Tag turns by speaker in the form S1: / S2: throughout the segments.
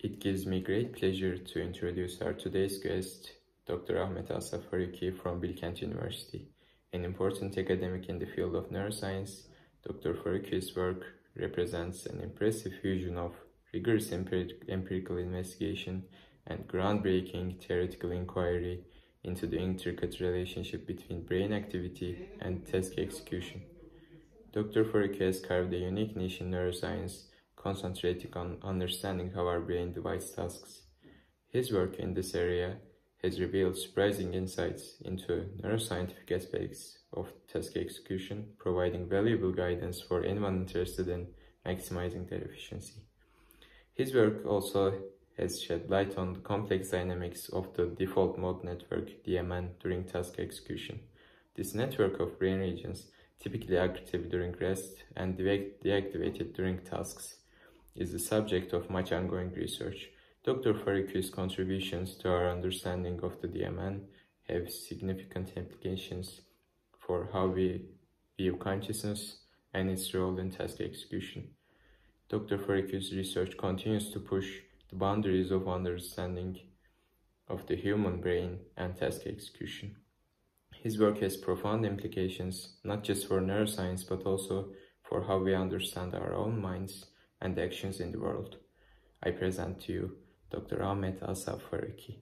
S1: It gives me great pleasure to introduce our today's guest, Dr. Ahmed Ausaf Farooqui from Bilkent University. An important academic in the field of neuroscience, Dr. Farooqui's work represents an impressive fusion of rigorous empirical investigation and groundbreaking theoretical inquiry into the intricate relationship between brain activity and task execution. Dr. Farooqui has carved a unique niche in neuroscience, concentrating on understanding how our brain divides tasks. His work in this area has revealed surprising insights into neuroscientific aspects of task execution, providing valuable guidance for anyone interested in maximizing their efficiency. His work also has shed light on the complex dynamics of the default mode network (DMN) during task execution. This network of brain regions, typically active during rest and deactivated during tasks, is the subject of much ongoing research. Dr. Farooqui's contributions to our understanding of the DMN have significant implications for how we view consciousness and its role in task execution. Dr. Farooqui's research continues to push the boundaries of understanding of the human brain and task execution. His work has profound implications, not just for neuroscience, but also for how we understand our own minds and actions in the world. I present to you Dr. Ahmed Ausaf Farooqui.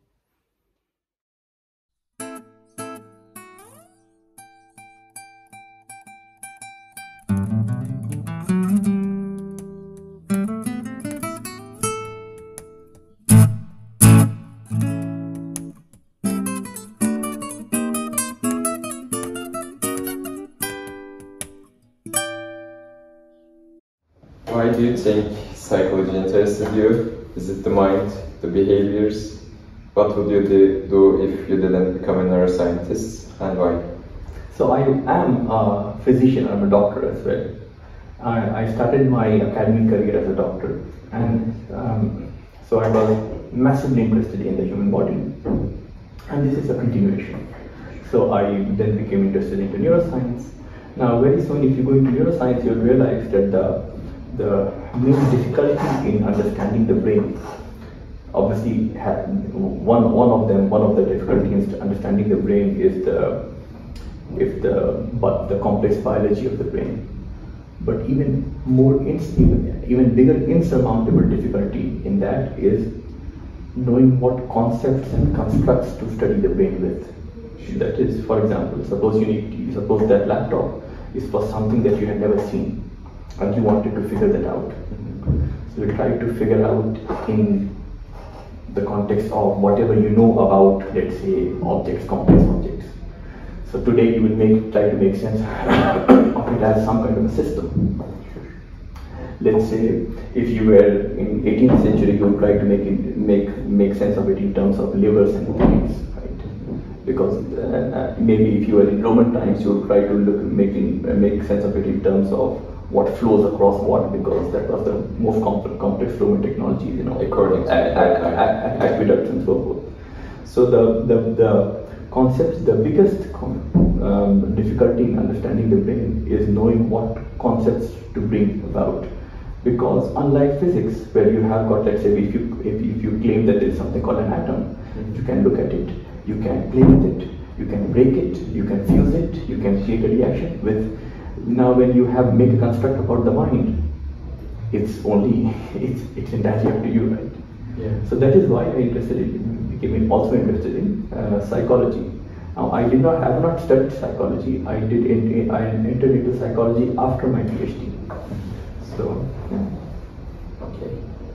S1: Why do you think psychology interested you? Is it the mind, the behaviors? What would you do if you didn't become a neuroscientist, and why?
S2: So I am a physician, I'm a doctor as well. I started my academic career as a doctor, and so I was massively interested in the human body, and this is a continuation. So I then became interested into neuroscience. Now very soon, if you go into neuroscience, you'll realize that the main difficulty in understanding the brain, obviously one of the difficulties in understanding the brain is the complex biology of the brain. But even bigger insurmountable difficulty in that is knowing what concepts and constructs to study the brain with. That is, for example, suppose that laptop is for something that you had never seen, and you wanted to figure that out. So you try to figure out in the context of whatever you know about, let's say, objects, complex objects. So today you will try to make sense of it as some kind of a system. Let's say if you were in 18th century, you would try to make sense of it in terms of livers and kidneys, right? Because maybe if you were in Roman times, you would try to make sense of it in terms of what flows across what, because that was the most complex Roman technologies, according to aqueducts and so forth. So the concepts, the biggest difficulty in understanding the brain is knowing what concepts to bring about, because unlike physics, where you have got, let's say, if you claim that there is something called an atom, you can look at it, you can play with it, you can break it, you can fuse it, you can create a reaction with. Now when you make a construct about the mind, it's entirely up to you, right? Yeah. So that is why I became also interested in psychology. Now I have not studied psychology. I entered into psychology after my PhD. So yeah.
S1: Okay.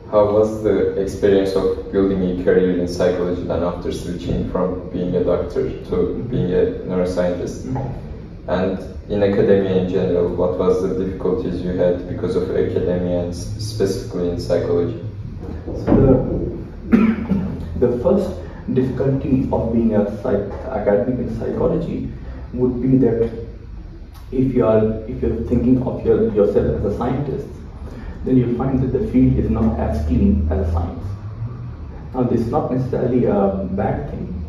S1: How was the experience of building a career in psychology then after switching from being a doctor to being a neuroscientist? And in academia in general, what was the difficulties you had because of academia and specifically in psychology?
S2: So the first difficulty of being an academic in psychology would be that if you're thinking of yourself as a scientist, then you'll find that the field is not as clean as a science. Now this is not necessarily a bad thing,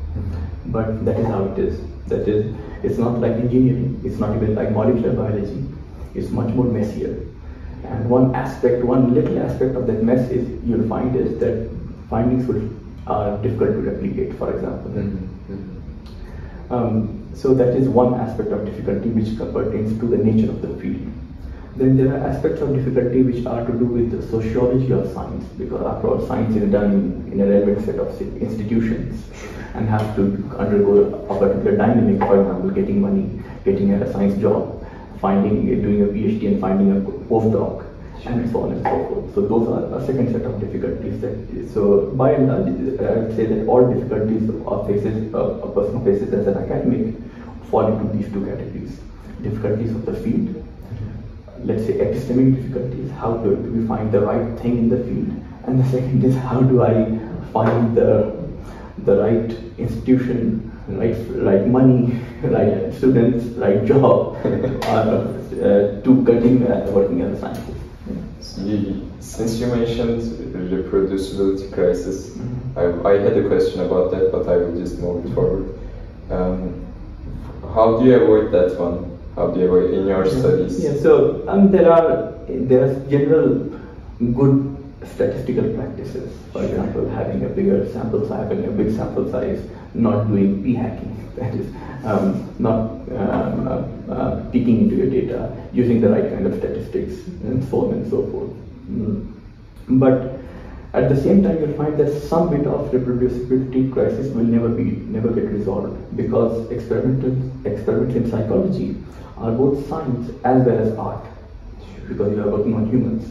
S2: but that is how it is. That is, it's not like engineering, it's not even like molecular biology, it's much more messier. And one little aspect of that mess is, you'll find is that findings are difficult to replicate, for example. So that is one aspect of difficulty which pertains to the nature of the field. Then there are aspects of difficulty which are to do with the sociology of science, because after all, science is done in a relevant set of institutions and has to undergo a particular dynamic, for example, getting money, getting a science job, doing a PhD and finding a postdoc, and so on and so forth. So those are a second set of difficulties. So by and large, I would say that all difficulties a person faces as an academic fall into these two categories: difficulties of the field, let's say epistemic difficulties, how do we find the right thing in the field, and the second is how do I find the right institution, right money, right students, right job to continue working as a scientist.
S1: Since you mentioned reproducibility crisis, I had a question about that, but I will just move it forward. How do you avoid that one? How do you avoid in your studies?
S2: Yeah, so there are general good statistical practices. For example, having a bigger sample size, having a big sample size, not doing p-hacking, that is, not peeking into your data, using the right kind of statistics, and so on and so forth. But at the same time, you'll find that some bit of reproducibility crisis will never get resolved, because experiments in psychology are both science as well as art, because you are working on humans,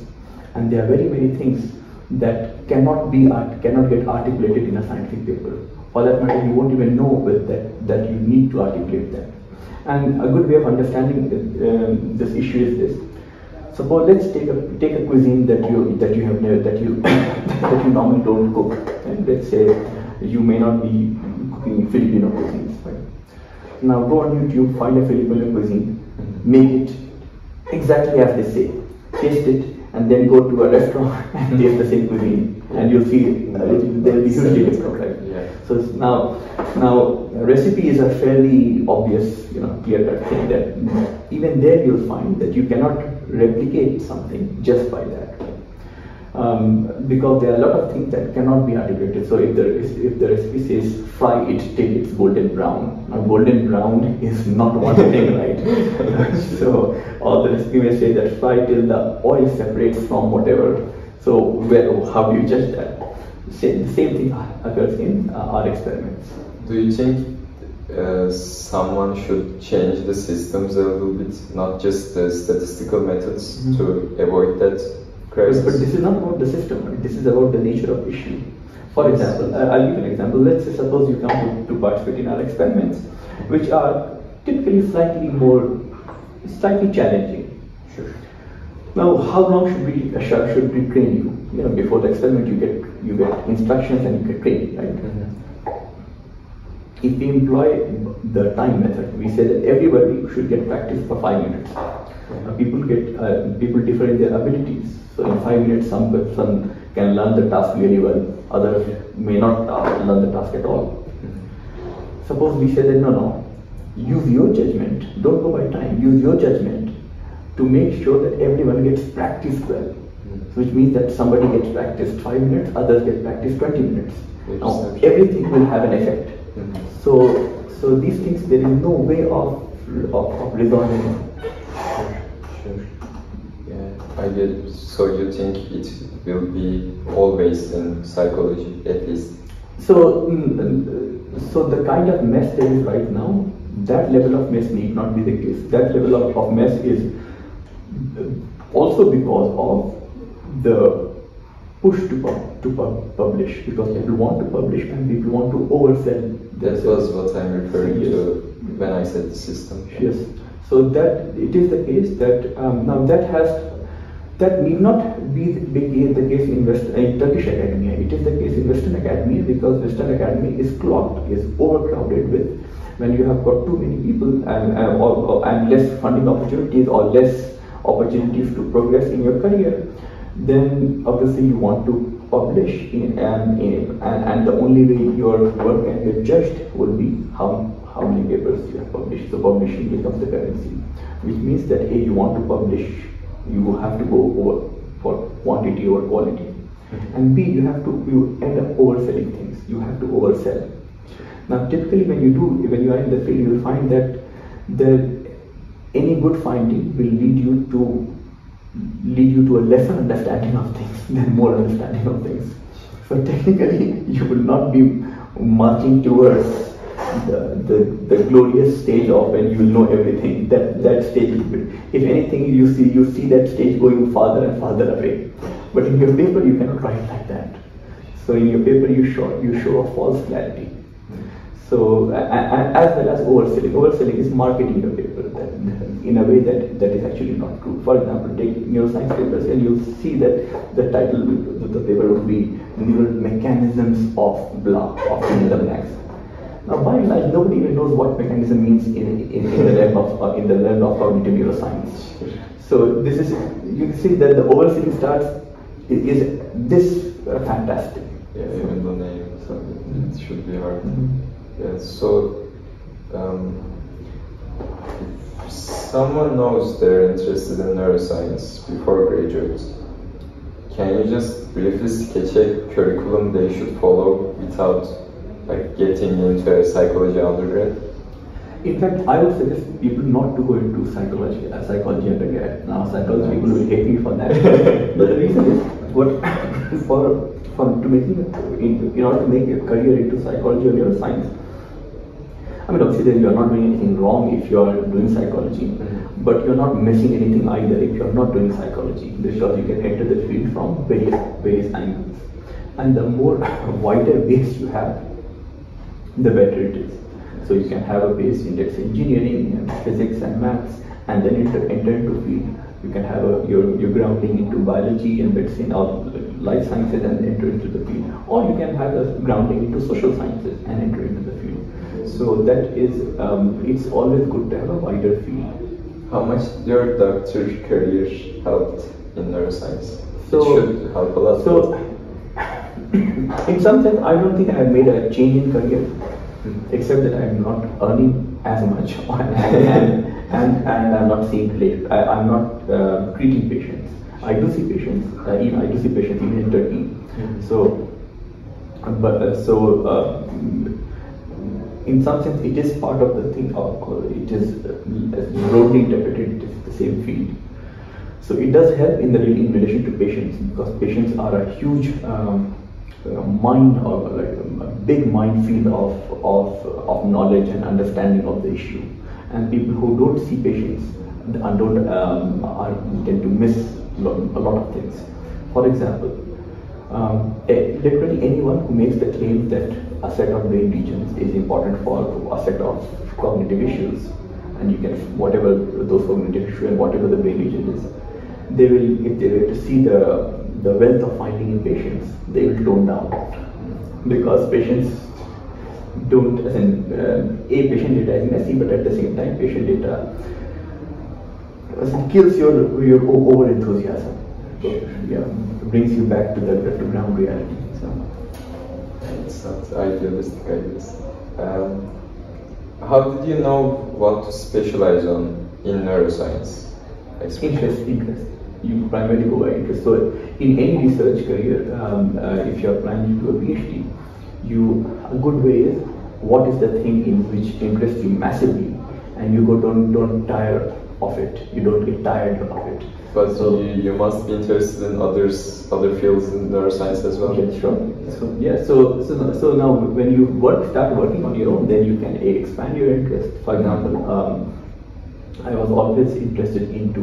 S2: and there are very many things that cannot get articulated in a scientific paper. For that matter, you won't even know that you need to articulate that. And a good way of understanding this issue is this: suppose let's take a cuisine that you normally don't cook, and let's say you may not be cooking Filipino cuisines. Right? Now go on YouTube, find a Filipino cuisine, make it exactly as they say, taste it, and then go to a restaurant and taste the same cuisine, and you'll see there will be hugely different, right?
S1: Yeah.
S2: So now recipe is a fairly obvious, clear-cut thing that even there you'll find that you cannot replicate something just by that. Because there are a lot of things that cannot be articulated. So if the recipe says fry it till it's golden brown, now golden brown is not one thing, right? So or the recipe may say that fry till the oil separates from whatever. So how do you judge that? The same thing occurs in our experiments.
S1: Do you think someone should change the systems a little bit, not just the statistical methods, to avoid that crisis?
S2: But this is not about the system, right? This is about the nature of issue. For example, I'll give an example. Let's say suppose you come to participate in our experiments, which are typically slightly challenging. Sure. Now, how long should we train you? Before the experiment, you get instructions and you get trained, right? If we employ the time method, we say that everybody should get practice for 5 minutes. People differ in their abilities. So in 5 minutes, some can learn the task really well, others may not learn the task at all. Suppose we say that no, use your judgment, don't go by time, use your judgment to make sure that everyone gets practiced well. Which means that somebody gets practiced 5 minutes, others get practiced 20 minutes. Now, everything will have an effect. So these things, there is no way of resolving them.
S1: Sure. Yeah, I get it. So you think it will be always in psychology, at least?
S2: So the kind of mess there is right now, that level of mess need not be the case. That level of mess is also because of the push to publish, because people want to publish and people want to oversell.
S1: That was what I'm referring to when I said the system.
S2: Yes. So that it is the case that now that need not be the case in Turkish academia. It is the case in Western academia, because Western academia is clogged, is overcrowded with, when you have got too many people and less funding opportunities or less opportunities to progress in your career, then obviously you want to publish and the only way your work can get judged will be how many papers you have published. So publishing becomes the currency, which means that if you want to publish, you have to go over for quantity over quality. And B, you end up overselling things. You have to oversell. Now, typically, when you are in the field, you will find that any good finding will lead you to a lesser understanding of things than more understanding of things. So technically, you will not be marching towards the glorious stage of when you know everything. That stage is bit. If anything, you see that stage going farther and farther away. But in your paper, you cannot write like that. So in your paper, you show a false clarity. So as well as overselling. Overselling is marketing your paper in a way that is actually not true. For example, take neuroscience papers, and you'll see that the title of the paper would be neural mechanisms of blah, of the blanks. Now, by and large, nobody even knows what mechanism means in the realm of cognitive neuroscience. So this is, you can see that the overselling starts is this fantastic.
S1: Yeah, even the name, so it should be hard. Yeah, so if someone knows they're interested in neuroscience before graduate, can you just briefly sketch a curriculum they should follow without like getting into a psychology undergrad?
S2: In fact, I would suggest people not to go into psychology undergrad. Now, psychology people will hate me for that. But the reason is, in order to make a career into psychology or neuroscience, I mean, obviously you are not doing anything wrong if you are doing psychology, but you are not missing anything either if you are not doing psychology, because you can enter the field from various angles. And the more wider base you have, the better it is. So you can have a base in, let's say, engineering and physics and maths, and then enter into field. You can have your grounding into biology and medicine or life sciences and enter into the field. Or you can have a grounding into social sciences and enter into the field. So that is, it's always good to have a wider field.
S1: How much did your doctor career helped in neuroscience?
S2: So,
S1: it should help a lot.
S2: So, in some sense, I don't think I have made a change in career, except that I am not earning as much, and I'm not seeing late. I'm not treating patients. I do see patients. I do see patients even in Turkey. So, in some sense, it is part of the thing. It is broadly interpreted. It is the same field. So it does help in relation to patients, because patients are a huge mind, or like a big minefield of knowledge and understanding of the issue. And people who don't see patients tend to miss a lot of things. For example, literally anyone who makes the claim that a set of brain regions is important for a set of cognitive issues, and you can, whatever those cognitive issues and whatever the brain region is, they will, if they were to see the wealth of finding in patients, they will tone down, because patients don't, as in, patient data is messy, but at the same time, patient data kills your over enthusiasm. Yeah, brings you back to the ground reality. So
S1: it's not idealistic, I guess. How did you know what to specialize on in neuroscience?
S2: Interest. You primarily go by interest. So in any research career, if you are planning to do a PhD, a good way is, what is the thing in which interests you massively, and you don't tire of it. You don't get tired of it.
S1: But so, you must be interested in other fields in neuroscience as well.
S2: Yeah, sure. So now when you start working on your own, then you can expand your interest. For example, I was always interested in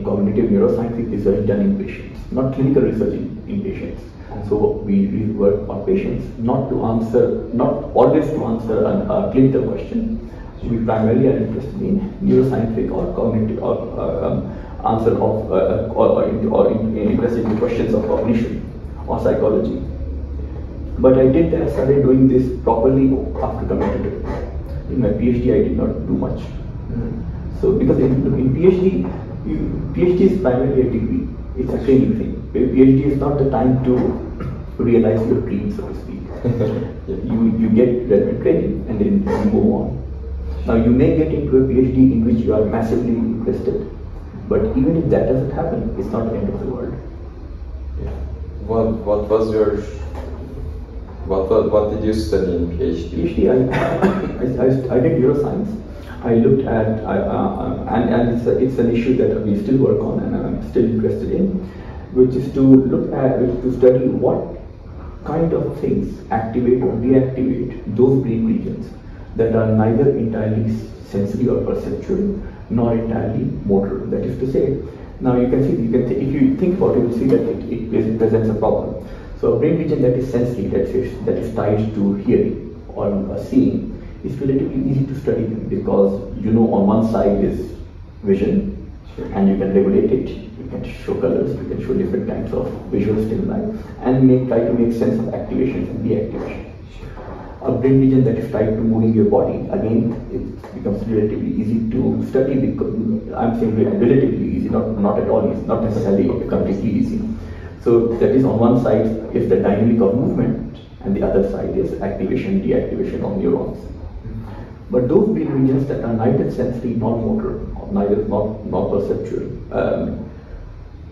S2: cognitive neuroscientific research done in patients, not clinical research in patients. So we work on patients, not always to answer a clinical question. We primarily are interested in neuroscientific or cognitive answer of or interested in questions of cognition or psychology. But I started doing this properly after coming to Turkey. In my PhD, I did not do much. So because in PhD is primarily a degree. It's a training thing. PhD is not the time to realize your dream, so to speak. You get relevant training and then you move on. Now you may get into a PhD in which you are massively interested, but even if that doesn't happen, it's not the end of the world.
S1: what was your what did you study in PhD?
S2: PhD, I did neuroscience. I looked at, and it's an issue that we still work on and I'm still interested in, which is to study what kind of things activate or deactivate those brain regions that are neither entirely sensory or perceptual, nor entirely motor. That is to say, now you can see, if you think about it, you'll see that it presents a problem. So a brain region that is sensory, that is tied to hearing or seeing, it's relatively easy to study them because on one side is vision, and you can regulate it, you can show colors, you can show different kinds of visual stimuli, and try to make sense of activations and deactivations. A brain region that is tied to moving your body, again, it becomes relatively easy to study because I'm saying relatively easy, not at all easy, not necessarily completely easy. So that is on one side is the dynamic of movement, and the other side is activation, deactivation of neurons. But those brain regions that are neither sensory nor motor, nor perceptual,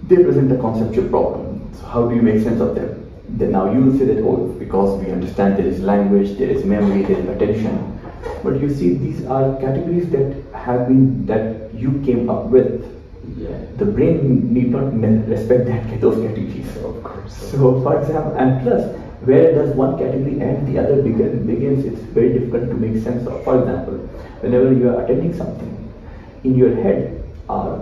S2: they present a conceptual problem. So how do you make sense of them? Then now you will say that, oh, because we understand there is language, there is memory, there is attention. But you see, these are categories that you came up with.
S1: Yeah.
S2: The brain need not respect those categories.
S1: Of course.
S2: So, for example, and plus, where does one category end, the other begins, it's very difficult to make sense of. For example, whenever you are attending something, in your head are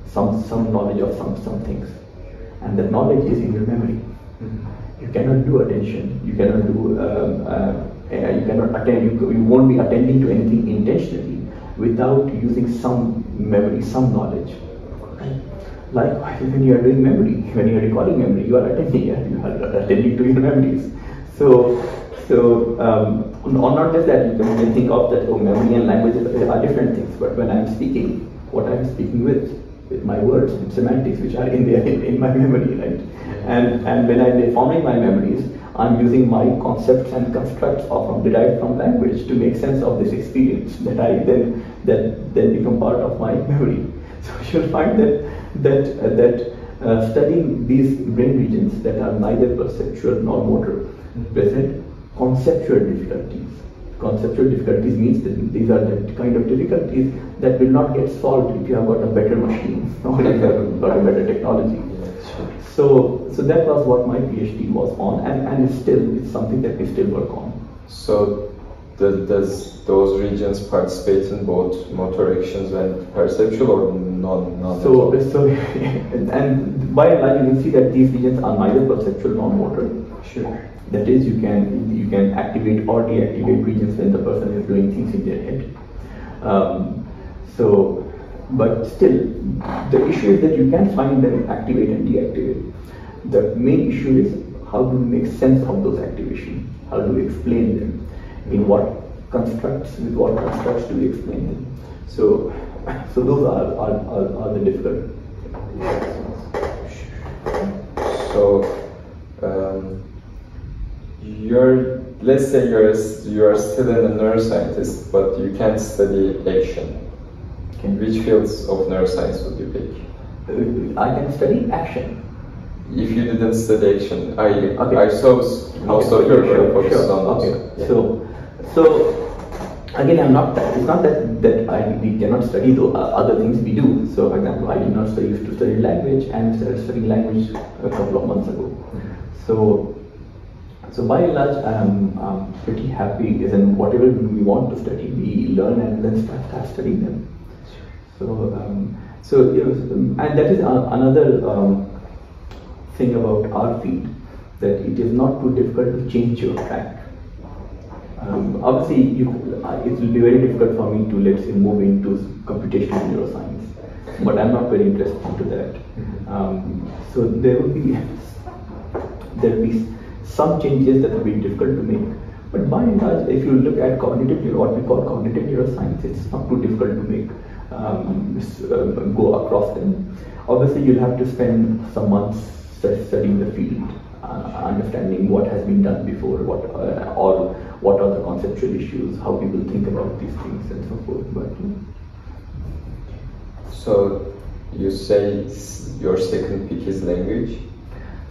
S2: some knowledge of some things, and that knowledge is in your memory. You cannot do attention, you cannot do, you cannot attend, you won't be attending to anything intentionally without using some memory, some knowledge. Likewise, when you are doing memory, when you are recalling memory, you are attending to your memories. So not just that, you can think of that, memory and language are different things, but when I'm speaking, what I'm speaking with my words and semantics, which are in my memory, right? And when I'm forming my memories, I'm using my concepts and constructs derived from language to make sense of this experience that then become part of my memory. So you'll find that studying these brain regions that are neither perceptual nor motor present conceptual difficulties. Conceptual difficulties means that these are the kind of difficulties that will not get solved if you have got a better machine or if you have got a better technology. So that was what my PhD was on, and it's something that we still work on.
S1: So does those regions participate in both motor actions and perceptual, or non?
S2: So and by and large you can see that these regions are neither perceptual nor motor.
S1: Sure.
S2: That is, you can activate or deactivate regions when the person is doing things in their head. But still, the issue is that you can find them activate and deactivate. The main issue is how do we make sense of those activations? How do we explain them? With what constructs do we explain them? So those are the difficult.
S1: So let's say you are still a neuroscientist, but you can't study action. Which fields of neuroscience would you pick?
S2: I can study action.
S1: If you didn't study action, I saw most of your work focused on those.
S2: Okay. Yeah. So again, it's not that we cannot study the other things we do. So for example, I did not used to study language, and started studying language a couple of months ago. So by and large, I'm pretty happy. In whatever we want to study, we learn and then start studying them. And that is another thing about our field, that it is not too difficult to change your track. Obviously, it will be very difficult for me to, let's say, move into computational neuroscience, but I'm not very interested into that. So there will be some changes that will be difficult to make. But by and large, if you look at what we call cognitive neuroscience, it's not too difficult to make. Go across them. Obviously, you'll have to spend some months studying the field, understanding what has been done before, what are the conceptual issues, how people think about these things, and so forth. But
S1: so you say your second pick is language?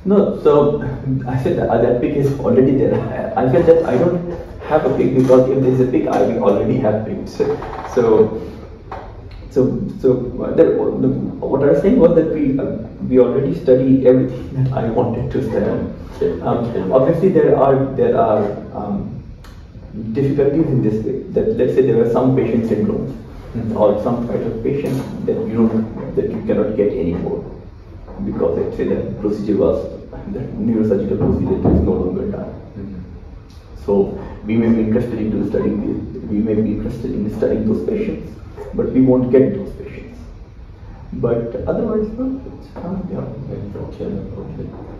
S2: No, so I said that pick is already there. I felt that I don't have a pick because if there is a pick, I already have picked. What I was saying was that we already study everything that I wanted to study. Obviously, there are difficulties in this way. That let's say there are some patient syndromes or some type of patients that you cannot get anymore because let's say the procedure was the neurosurgical procedure is no longer done. So we may be interested in studying this. We may be interested in studying those patients, but we won't get those patients. But otherwise, no, it's
S1: Okay.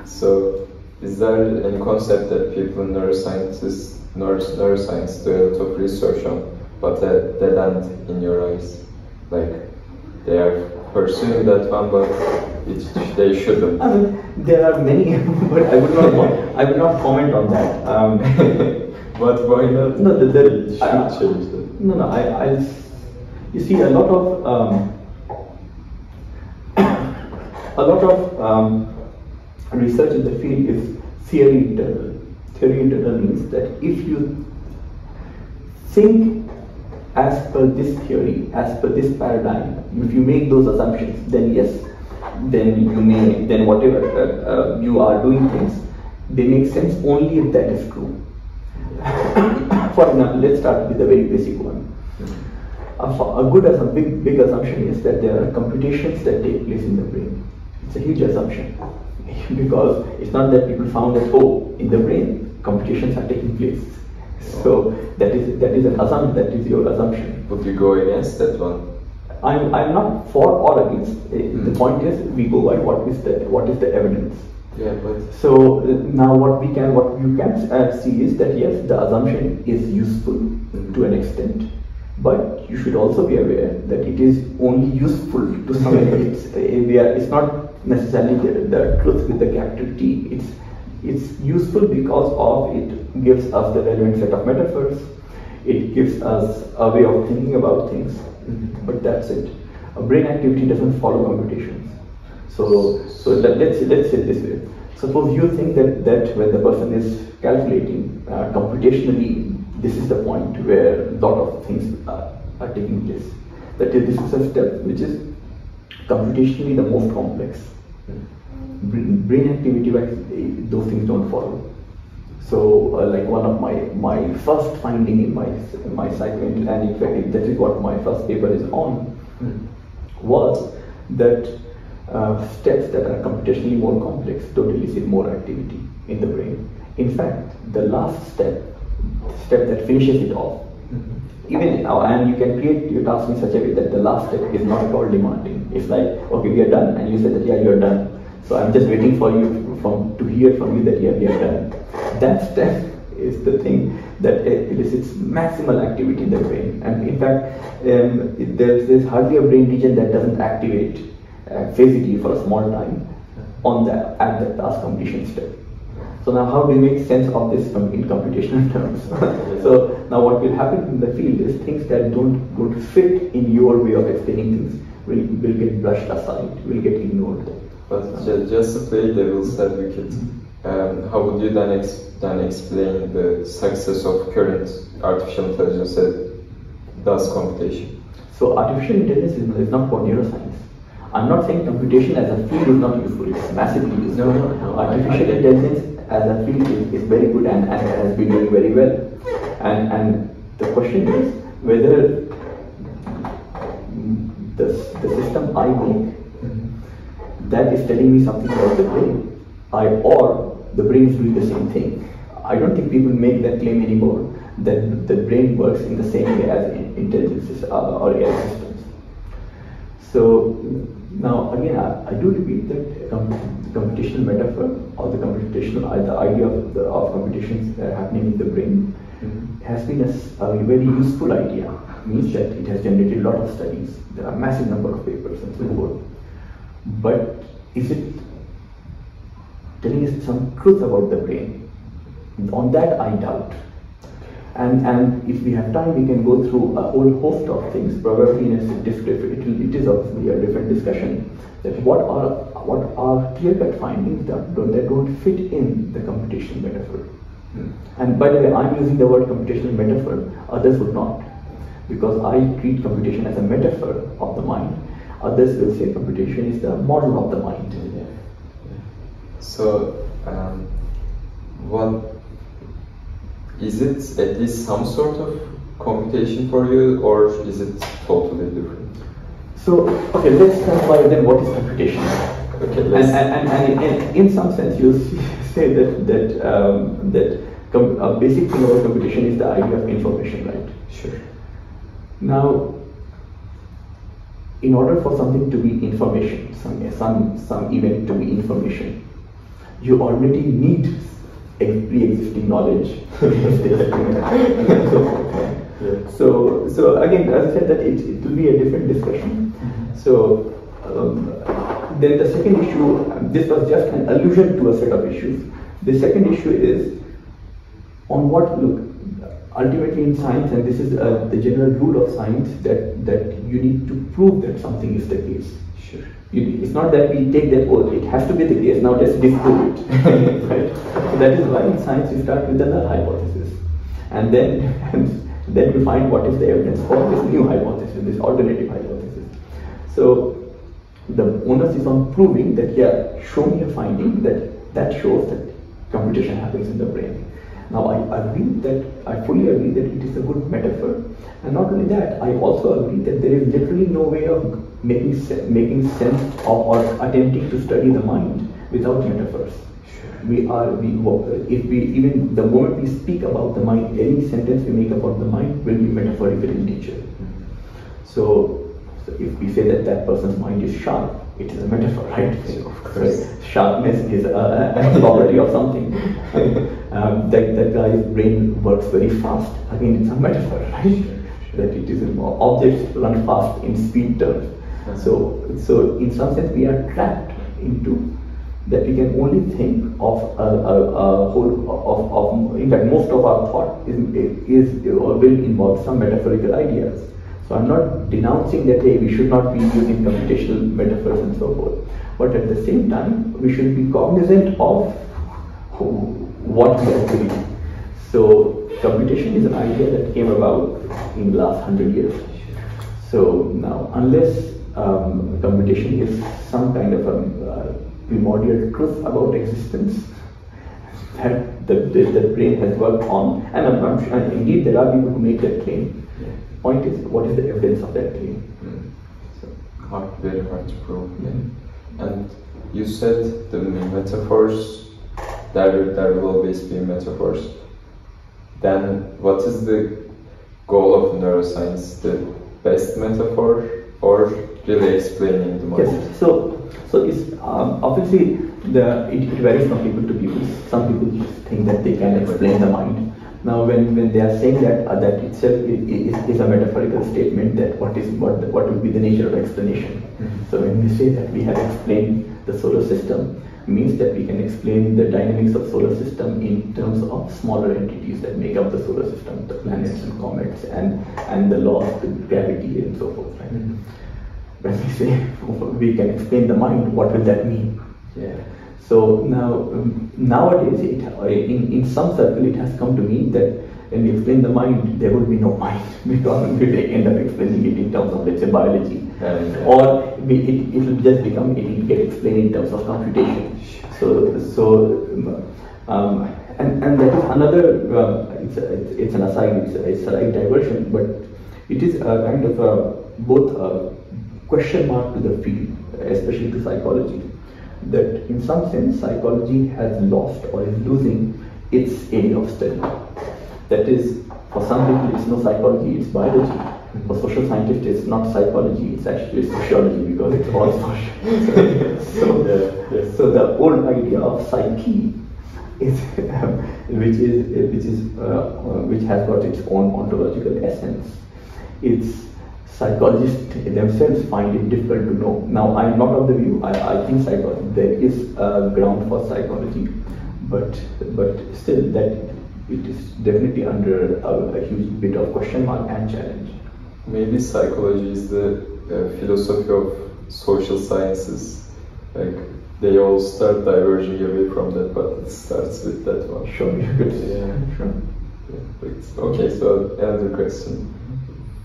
S1: So, is there any concept that people in neuroscience do a lot of research on, but dead end in your eyes? Like, they are pursuing that one, but they shouldn't.
S2: I mean, there are many, but I would not comment on that.
S1: But why not?
S2: No,
S1: should change that.
S2: No. You see, a lot of research in the field is theory internal. Theory internal means that if you think as per this theory, as per this paradigm, if you make those assumptions, then yes, then whatever you are doing things, they make sense only if that is true. For example, let's start with a very basic one. A big assumption is that there are computations that take place in the brain. It's a huge assumption because it's not that people found that in the brain computations are taking place. So that is an assumption. That is your assumption.
S1: Would you go against that one?
S2: I'm not for or against. The point is we go by what is the evidence.
S1: Yeah, but
S2: so now what you can see is that yes, the assumption is useful to an extent, but you should also be aware that it is only useful to some extent. It's not necessarily the truth with the capital T. It's useful because of it gives us the relevant set of metaphors. It gives us a way of thinking about things, but that's it. Brain activity doesn't follow computations. So let's say it this way. Suppose you think that when the person is calculating computationally, this is the point where a lot of things are taking place. That is, this is a step which is computationally the most complex. Brain activity wise, those things don't follow. So like one of my first finding in my psychoanalysis, and in fact that is what my first paper is on, was that steps that are computationally more complex don't elicit more activity in the brain. In fact, the last step that finishes it off, even and you can create your task in such a way that the last step is not at all demanding. It's like, okay, we are done, and you said that yeah, you're done. So I'm just waiting for you to hear from you that yeah, we are done. That step is the thing that elicits maximal activity in the brain. And in fact, there's hardly a brain region that doesn't activate physically for a small time at the task completion step. So now how do you make sense of this in computational terms? So now what will happen in the field is things that don't fit in your way of explaining things will get brushed aside, will get ignored.
S1: But just to play devil's advocate, how would you then explain the success of current artificial intelligence that does computation?
S2: So artificial intelligence is not for neuroscience. I'm not saying computation as a field is not useful. It's massively useful.
S1: No.
S2: Artificial intelligence as a field is very good and has been doing very well. And the question is whether the system I make that is telling me something about the brain, or the brain is doing the same thing. I don't think people make that claim anymore, that the brain works in the same way as intelligences or AI systems. So now again, I do repeat that the computational metaphor or the idea of computations happening in the brain has been a very useful idea. It means that it has generated a lot of studies. There are a massive number of papers and so forth. But is it telling us some truth about the brain? On that I doubt. And if we have time, we can go through a whole host of things. Probably it is obviously a different discussion. That what are what are clear-cut findings that don't fit in the computational metaphor. And by the way, I'm using the word computational metaphor, others would not, because I treat computation as a metaphor of the mind. Others will say computation is the model of the mind.
S1: Yeah. So, what is it? At least some sort of computation for you, or is it totally different?
S2: So, okay, let's start by then what is computation.
S1: Okay,
S2: and in some sense, you say that a basic thing about computation is the idea of information, right?
S1: Sure.
S2: Now, in order for something to be information, some event to be information, you already need a pre-existing knowledge. So again, as I said, that it will be a different discussion. So then the second issue, this was just an allusion to a set of issues. The second issue is on what, look, ultimately in science, and this is the general rule of science, that you need to prove that something is the case.
S1: Sure.
S2: It's not that we take that, oh, it has to be the case, now let's disprove it. Right? So that is why in science we start with the null hypothesis. And then we find what is the evidence for this new hypothesis, this alternative hypothesis. So the onus is on proving that, yeah, show me a finding that shows that computation happens in the brain. Now I fully agree that it is a good metaphor, and not only that, I also agree that there is literally no way of making sense of or attempting to study the mind without metaphors. Even the moment we speak about the mind, any sentence we make about the mind will be metaphorical in nature. So if we say that person's mind is sharp, it is a metaphor, right?
S1: Of course.
S2: Sharpness is a property of something. That guy's brain works very fast. Again, it's a metaphor, right? That it is objects run fast in speed terms. So in some sense, we are trapped into that. We can only think of a whole in fact, most of our thought is or will involve some metaphorical ideas. So I'm not denouncing that, hey, we should not be using computational metaphors and so forth. But at the same time, we should be cognizant of what we are doing. So computation is an idea that came about in the last 100 years. So now, unless computation is some kind of a primordial truth about existence that the brain has worked on, and I'm sure, and indeed there are people who make that claim. Point is, what is the evidence of that claim?
S1: So very hard to prove. And you said the metaphors, there will always be metaphors. Then what is the goal of neuroscience? The best metaphor, or really explaining the mind?
S2: Yes. So it's obviously it varies from people to people. Some people think that they can explain the mind. Now, when they are saying that itself is a metaphorical statement, that what would be the nature of explanation. So when we say that we have explained the solar system, means that we can explain the dynamics of solar system in terms of smaller entities that make up the solar system, the planets and comets and the laws of gravity and so forth. Right? When we say we can explain the mind, what will that mean? Yeah. So nowadays, in some circle, it has come to mean that when we explain the mind, there will be no mind, because we will end up explaining it in terms of, let's say, biology, or it will just become, it will get explained in terms of computation. And that is another. It's an aside. It's a slight diversion, but it is a kind of both a question mark to the field, especially to psychology. That in some sense, psychology has lost or is losing its area of study. That is, for some people, it's no psychology, it's biology. For social scientists, it's not psychology, it's actually sociology, because it's all social. So the old idea of psyche is, which has got its own ontological essence. It's psychologists themselves find it difficult to know. Now, I'm not of the view, I think there is a ground for psychology, but still that it is definitely under a huge bit of question mark and challenge.
S1: Maybe psychology is the philosophy of social sciences, like they all start diverging away from that, but it starts with that one.
S2: Sure, you could.
S1: Yeah,
S2: sure.
S1: Yeah, okay, so another question.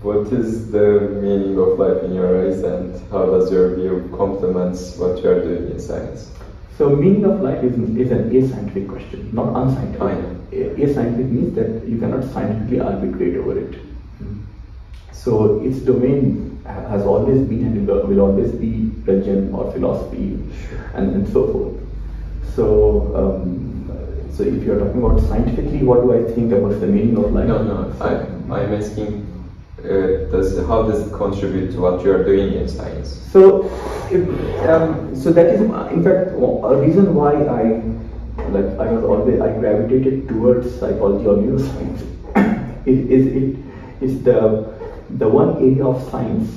S1: What is the meaning of life in your eyes, and how does your view complements what you are doing in science?
S2: So meaning of life is an ascientific question, not unscientific.
S1: Oh, yeah.
S2: Ascientific means that you cannot scientifically arbitrate over it. So its domain has always been and will always be religion or philosophy, and so forth. So so if you are talking about scientifically, what do I think about the meaning of life?
S1: No, I'm asking. How does it contribute to what you are doing in science?
S2: So, so that is in fact a reason why I gravitated towards psychology or neuroscience. It's the one area of science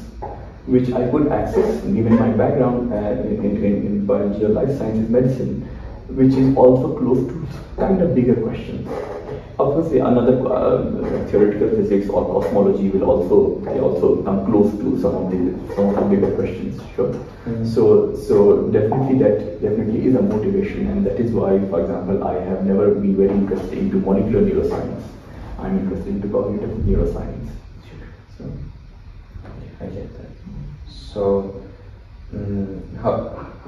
S2: which I could access given my background in biology or life sciences, medicine, which is also close to kind of bigger questions. Obviously, another theoretical physics or cosmology will also come close to some of the bigger questions. Sure. So definitely is a motivation, and that is why, for example, I have never been very interested into molecular neuroscience. I'm interested into cognitive neuroscience. So
S1: I get that. So,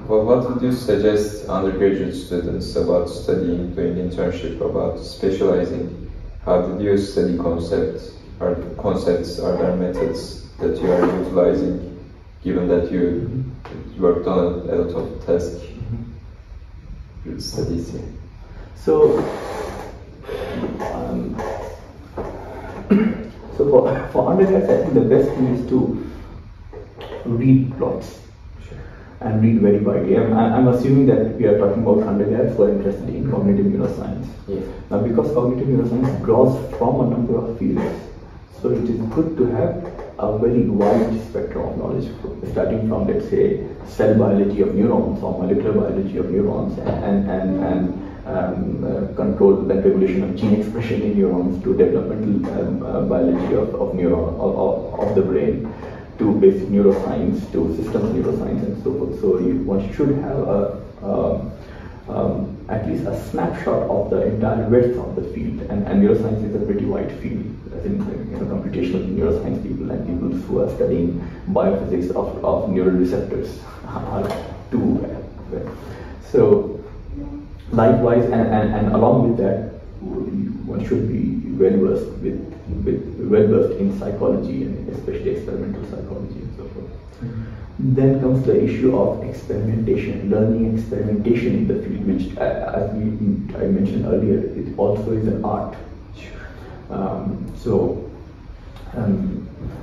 S1: what would you suggest undergraduate students about studying, doing internship, about specializing? How did you study concepts? Are there methods that you are utilizing, given that you worked on a lot of task studies here?
S2: So, for undergrads, I think the best thing is to read plots. And read very widely. I'm assuming that we are talking about undergrads who are interested in cognitive neuroscience.
S1: Yes.
S2: Now, because cognitive neuroscience draws from a number of fields, so it is good to have a very wide spectrum of knowledge, starting from, let's say, cell biology of neurons or molecular biology of neurons, and control the regulation of gene expression in neurons, to developmental biology of the brain, to basic neuroscience, to systems neuroscience, and so forth. So one should have at least a snapshot of the entire width of the field. And neuroscience is a pretty wide field, as in computational neuroscience people and people who are studying biophysics of neural receptors are too. So likewise, and along with that, one should be well versed in psychology, and especially experimental psychology and so forth. Then comes the issue of experimentation, learning experimentation in the field, which, as I mentioned earlier, it also is an art.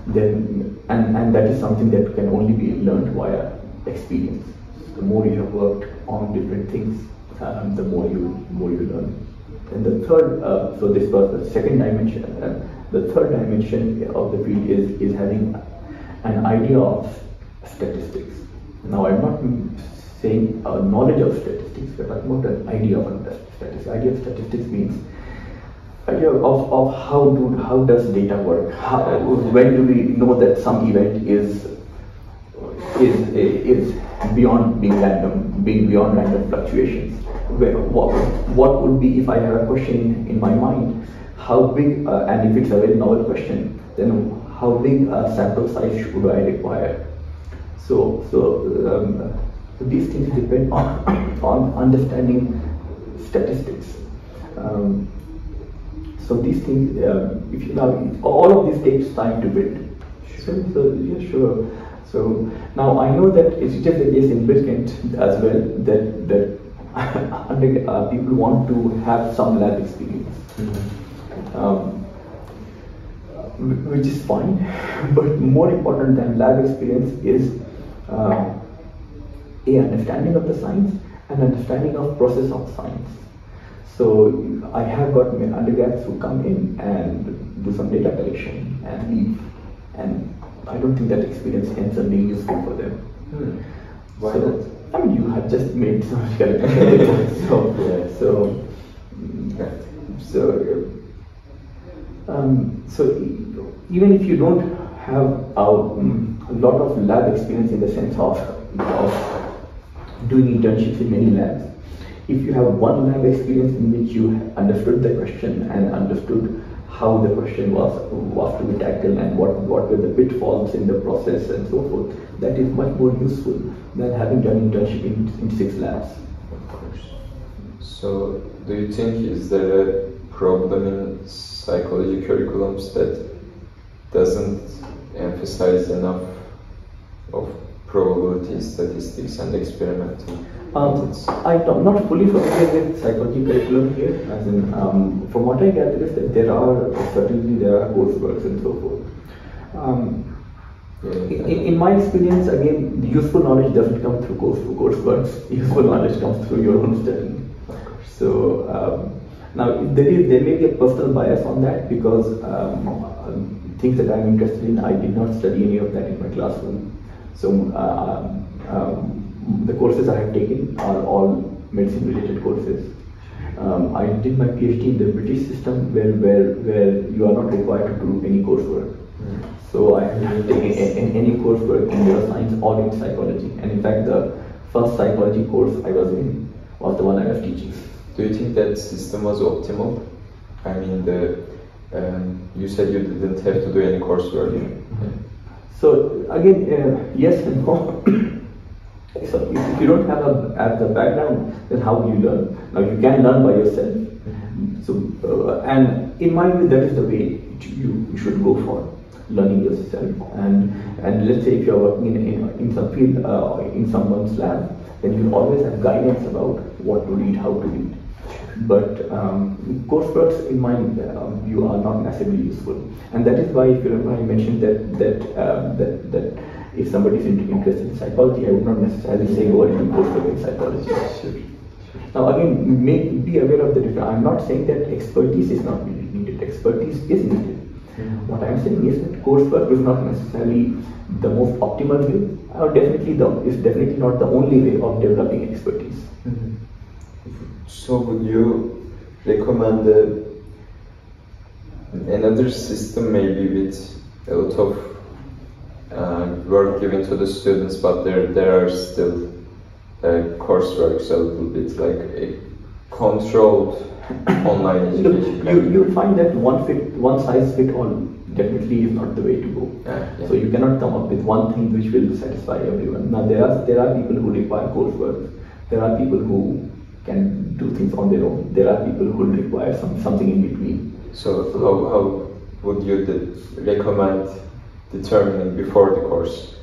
S2: Then that is something that can only be learned via experience. The more you have worked on different things, the more you learn. And the third, so this was the second dimension. The third dimension of the field is having an idea of statistics. Now, I'm not saying a knowledge of statistics, we're talking about an idea of statistics. Idea of statistics means idea of how does data work? When do we know that some event is beyond being random, beyond random fluctuations? What would be, if I have a question in my mind, how big, and if it's a very novel question, then how big a sample size should I require? So these things depend on understanding statistics. So these things, all of this takes time to build. So yeah, sure. So now I know that it's just the case in Bilkent as well, that people want to have some lab experience, which is fine, but more important than lab experience is a understanding of the science and understanding of process of science. So I have got undergrads who come in and do some data collection and leave, and I don't think that experience ends up being useful for them.
S1: Why not?
S2: I mean, you have just made so much calculation. So even if you don't have a lot of lab experience in the sense of doing internships in many labs. If you have one lab experience in which you understood the question and understood how the question was to be tackled and what were the pitfalls in the process and so forth, that is much more useful than having done internship in 6 labs.
S1: Of course. So, do you think is there a problem in psychology curriculums that doesn't emphasize enough of probability, statistics, and experimental methods?
S2: I'm not fully familiar with psychology curriculum here, as in, from what I gather is that certainly there are courseworks and so forth. In my experience, again, the useful knowledge doesn't come through courseworks. Useful knowledge comes through your own studying. So now there may be a personal bias on that, because things that I'm interested in, I did not study any of that in my classroom. So the courses I have taken are all medicine-related courses. I did my PhD in the British system, where you are not required to do any coursework. So I have not taken any coursework in neuroscience or in psychology. And in fact, the first psychology course I was in was the one I was teaching.
S1: Do you think that system was optimal? I mean, you said you didn't have to do any coursework.
S2: So again, yes and no. So if you don't have the background, then how will you learn? Now you can learn by yourself. So and in my view, that is the way you should go for learning yourself. And let's say if you are working in some field, in someone's lab, then you always have guidance about what to read, how to read. But courseworks, in my view, are not massively useful, and that is why, if you remember, I mentioned that if somebody is interested in psychology, I would not necessarily say go and do coursework in psychology. Sure. Now again, be aware of the difference. I'm not saying that expertise is not needed. Expertise is needed. What I'm saying is that coursework is not necessarily the most optimal way, or is definitely not the only way of developing expertise.
S1: So would you recommend another system, maybe with a lot of work given to the students, but there are still courseworks a little bit, like a controlled online education?
S2: You'll find that one size fits all definitely is not the way to go. Yeah. So you cannot come up with one thing which will satisfy everyone. Now there are people who require coursework. There are people who can do things on their own. There are people who require something in between.
S1: So how would you recommend determining before the course,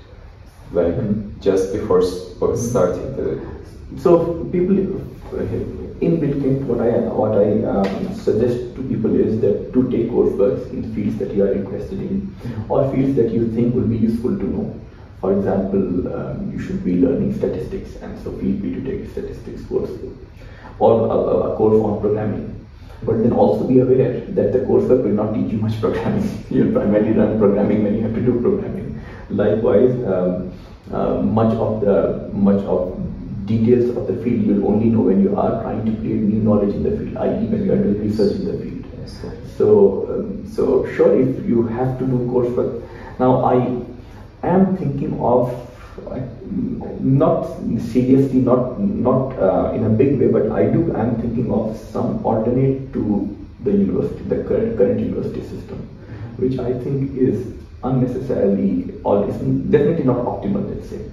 S1: like just before starting the?
S2: So people in Bilkent, what I suggest to people is that to take coursework in fields that you are interested in, or fields that you think will be useful to know. For example, you should be learning statistics, and so feel free to take a statistics course, or a course on programming. But then also be aware that the coursework will not teach you much programming. You'll primarily learn programming when you have to do programming. Likewise, much of details of the field you'll only know when you are trying to create new knowledge in the field, i.e. when you are doing research in the field. Yes. So sure, if you have to do coursework. Now I am thinking of, not seriously, not in a big way, but I'm thinking of some alternate to the university, the current university system, which I think is unnecessarily, or is definitely not optimal, let's say.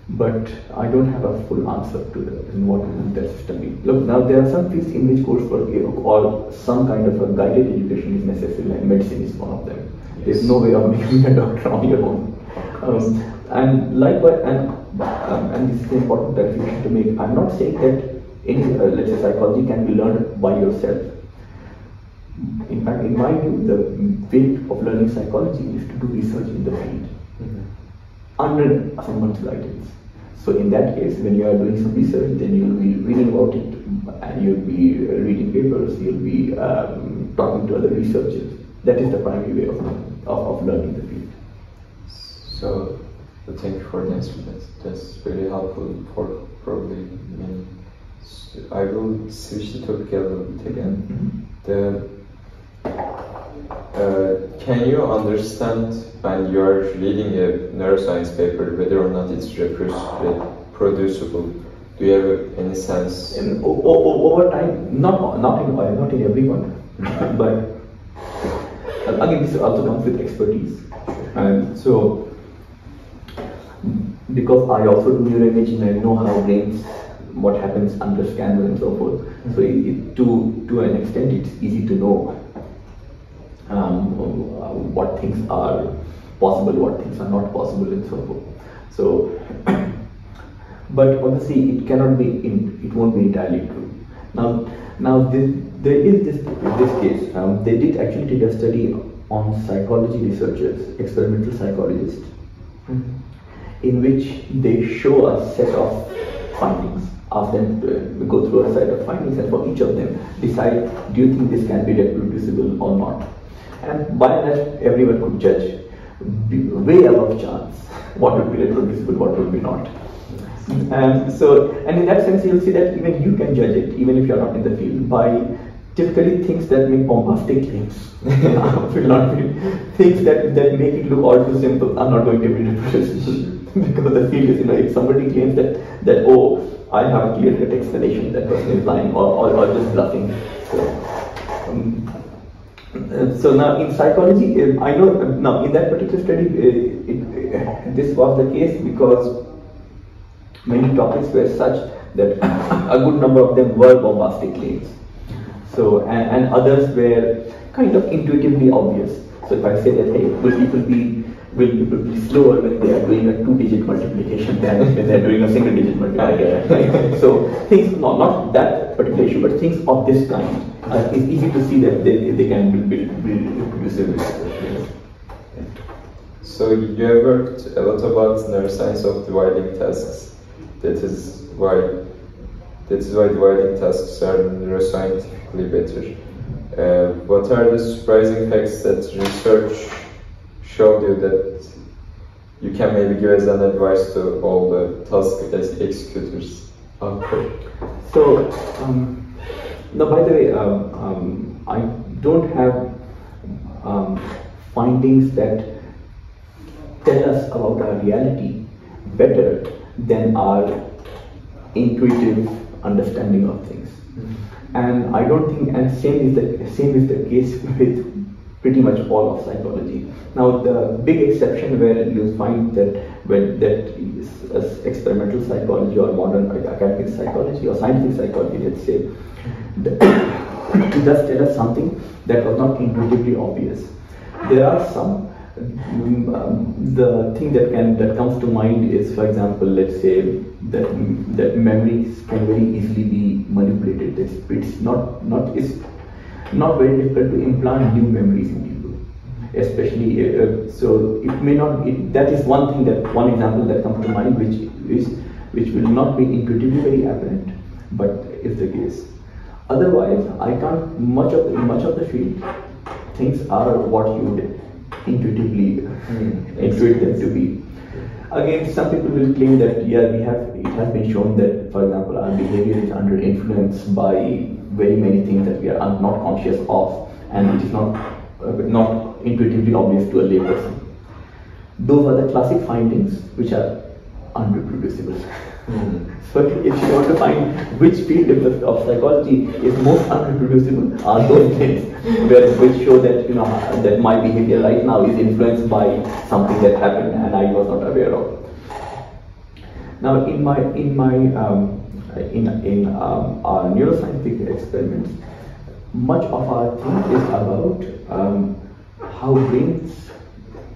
S2: But I don't have a full answer to what that system is. Look, now there are some fields in which coursework or some kind of a guided education is necessary, and medicine is one of them. Yes. There's no way of becoming a doctor on your own. And likewise, and this is an important clarification to make. I'm not saying that any, let's say, psychology can be learned by yourself. In fact, in my view, the way of learning psychology is to do research in the field under someone's guidance. So in that case, when you are doing some research, then you'll be reading about it, and you'll be reading papers, you'll be talking to other researchers. That is the primary way of learning the field.
S1: So, thank you for the answer. That's very helpful for probably many. I will switch the topic a little bit again. Can you understand when you are reading a neuroscience paper whether or not it's reproducible? Do you have any sense?
S2: Over time, not in everyone, but again, this also comes with expertise. And so, because I also do neuroimaging, I know how brains, what happens under scan and so forth. So, to an extent, it's easy to know what things are possible, what things are not possible, and so forth. So, but obviously, it cannot be. It won't be entirely true. Now, there is this case. They did actually take a study on psychology researchers, experimental psychologists, in which they show a set of findings, ask them to go through a set of findings, and for each of them decide, do you think this can be reproducible or not? And by and large, everyone could judge way above chance what would be reproducible, what would be not. And in that sense, you'll see that even you can judge it, even if you're not in the field, by typically things that make bombastic claims will not be things that make it look all too simple are not going to be reproducible. Because the field is, if somebody claims that oh, I have a clear-cut explanation, that person is lying or just bluffing. So now in psychology, I know now in that particular study, this was the case because many topics were such that a good number of them were bombastic claims. So and others were kind of intuitively obvious. So if I say that, hey, will people be slower when they are doing a 2-digit multiplication than when they are doing a single-digit multiplication? Right? So things, not that particular issue, but things of this kind, it's easy to see that they can be reproducible.
S1: So you have worked a lot about neuroscience of dividing tasks. That is why dividing tasks are neuroscientifically better. What are the surprising facts that research showed you that you can maybe give as an advice to all the task executors?
S2: So, now by the way, I don't have findings that tell us about our reality better than our intuitive understanding of things. And I don't think, and same is the case with pretty much all of psychology. Now, the big exception where you find that is experimental psychology or modern academic psychology or scientific psychology, let's say, it does tell us something that was not intuitively obvious. There are some. The thing that comes to mind is, for example, let's say that memories can very easily be manipulated. It's not very difficult to implant new memories in people, especially so it may not. That is one example that comes to mind, which will not be intuitively very apparent, but is the case. Otherwise, I can't much of the field. Things are what you would intuitively intuit them to be. Again, some people will claim that it has been shown that, for example, our behavior is under influence by very many things that we are not conscious of, and it is not intuitively obvious to a layperson. Those are the classic findings which are unreproducible. So if you want to find which field of psychology is most unreproducible, are those things which show that that my behavior right now is influenced by something that happened and I was not aware of. Now, in our neuroscientific experiments, much of our thing is about how brains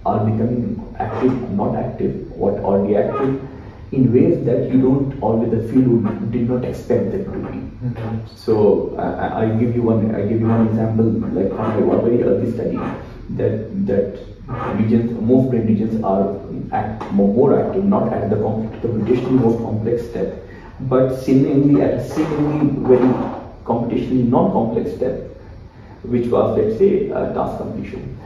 S2: are becoming active, not active, or reactive in ways that you don't always, the field did not expect them to be. So I give you one example, like from a very early study, that most brain regions are more active, not at the computationally most complex step, but seemingly at a very computationally non-complex step, which was, let's say, task completion.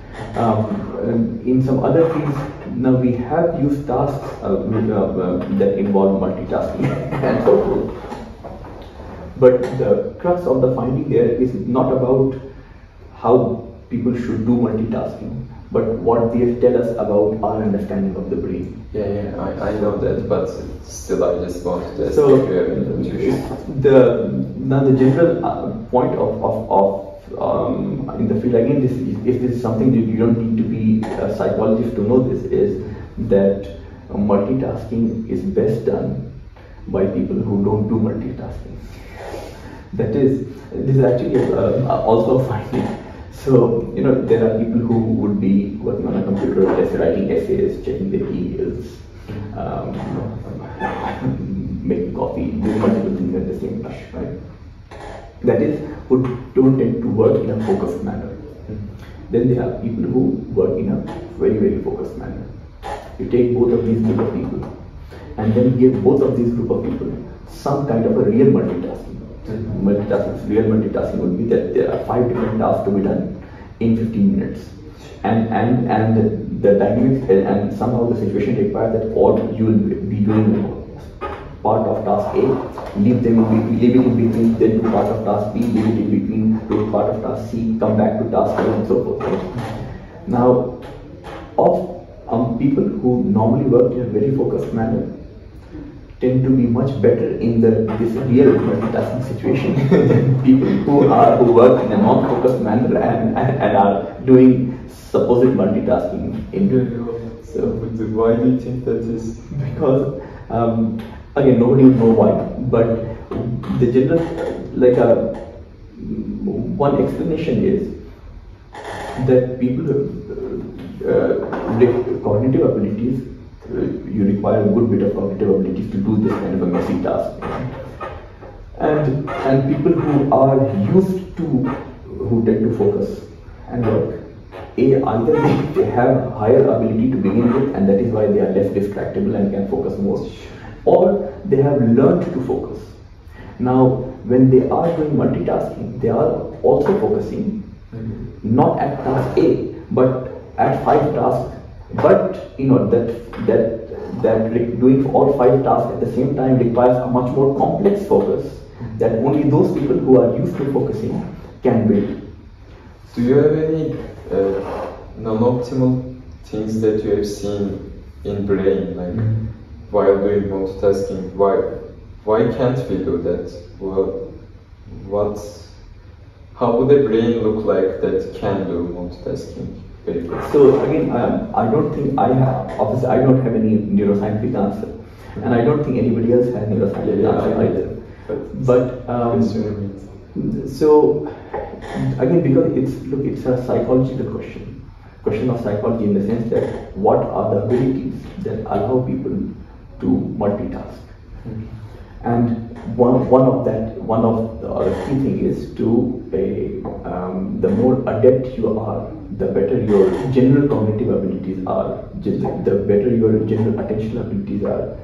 S2: In some other fields, now we have used tasks that involve multitasking and so forth. But the crux of the finding there is not about how people should do multitasking, but what they tell us about our understanding of the brain.
S1: I know that, but still I just wanted to ask
S2: So,
S1: if you have any intuition.
S2: Now the general point in the field, again, if this is something that you don't need to be a psychologist to know this, is that multitasking is best done by people who don't do multitasking. This is actually also a finding. So, there are people who would be working on a computer, let's say writing essays, checking their emails, making coffee, doing multiple things at the same time, right? That is, who don't tend to work in a focused manner. Then there are people who work in a very, very focused manner. You take both of these group of people and then give both of these group of people some kind of a real multitasking. Real multitasking would be that there are 5 different tasks to be done in 15 minutes, and the dynamics and somehow the situation requires that all you will be doing part of task A, leave it in between, then do part of task B, leave it in between, do part of task C, come back to task A, and so forth. Right? Now, of people who normally work in a very focused manner tend to be much better in this real multitasking situation than people who work in a non-focused manner and are doing supposed multitasking.
S1: So why do you think that is?
S2: Because again, nobody would know why, but the general, one explanation is that people with cognitive abilities, you require a good bit of cognitive abilities to do this kind of a messy task. And people who are used to, who tend to focus and work, either they have higher ability to begin with, and that is why they are less distractible and can focus more, or they have learned to focus. Now, when they are doing multitasking, they are also focusing not at task A, but at 5 tasks. But that doing all 5 tasks at the same time requires a much more complex focus that only those people who are used to focusing can build.
S1: Do you have any non-optimal things that you have seen in brain, like while doing multitasking? Why can't we do that? Well, how would a brain look like that can do multitasking?
S2: So again, I don't think obviously I don't have any neuroscientific answer, and I don't think anybody else has neuroscientific answer either. But so again, because it's a psychological question of psychology, in the sense that what are the abilities that allow people to multitask, and one of the key thing is to the more adept you are, the better your general cognitive abilities are, the better your general attentional abilities are,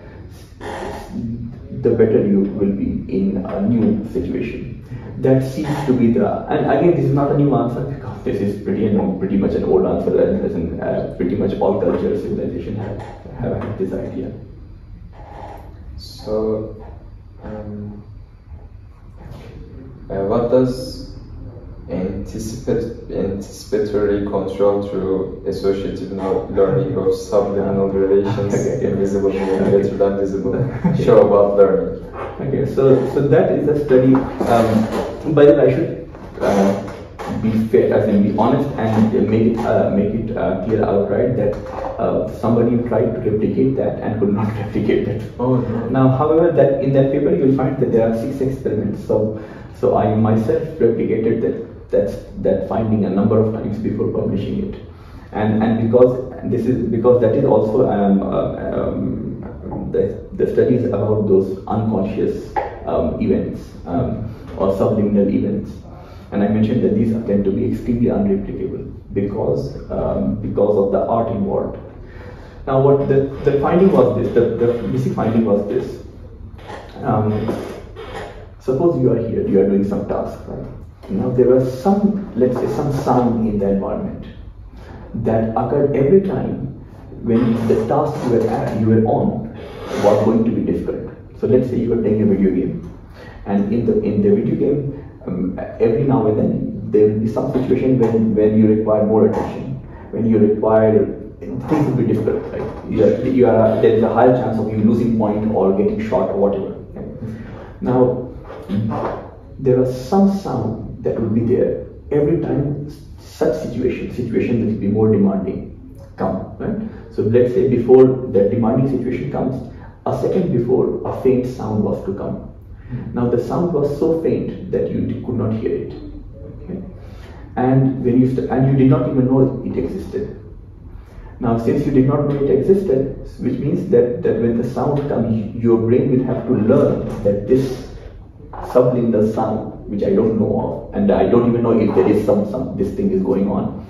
S2: the better you will be in a new situation. That seems to be and again, this is not a new answer, because this is pretty much an old answer, as in pretty much all cultures, civilization have had this idea.
S1: So, what does anticipatory control through associative learning of subliminal relations, invisible being better than visible, show about learning?
S2: Okay, so that is a study. By the way, I should be fair, as in be honest, and make it clear outright that somebody tried to replicate that and could not replicate that.
S1: Oh, no.
S2: Now, however, that in that paper you will find that there are 6 experiments. So I myself replicated that finding a number of times before publishing it, and because that is also the studies about those unconscious events or subliminal events, and I mentioned that these tend to be extremely unreplicable because of the art involved. Now, what the finding was this? The basic finding was this. Suppose you are here, you are doing some task, right? Now there was some sound in the environment that occurred every time when the task you were on was going to be difficult. So let's say you were playing a video game, and in the video game, every now and then there will be some situation when you require more attention, when you require, things will be difficult, right? There is a higher chance of you losing point or getting shot or whatever. Right? Now, there are some sound that will be there every time such situation that will be more demanding come, right? So let's say before that demanding situation comes, a second before a faint sound was to come. Now the sound was so faint that you could not hear it, okay? And when you did not even know it existed. Now since you did not know it existed, which means that when the sound comes, your brain will have to learn that this subliminal sound, which I don't know of, and I don't even know if there is this thing is going on.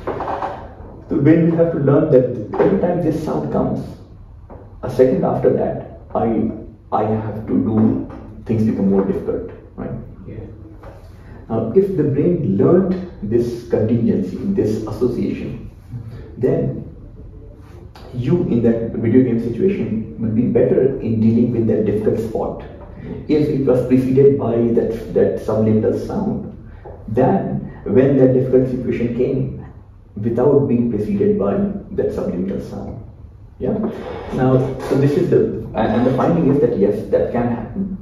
S2: So the brain will have to learn that every time this sound comes, a second after that, I have to do, things become more difficult, right? Yeah. Now, if the brain learned this contingency, this association, then you in that video game situation will be better in dealing with that difficult spot if it was preceded by that subliminal sound than when that difficult situation came without being preceded by that subliminal sound. Yeah. Now, so this is and the finding is that yes, that can happen.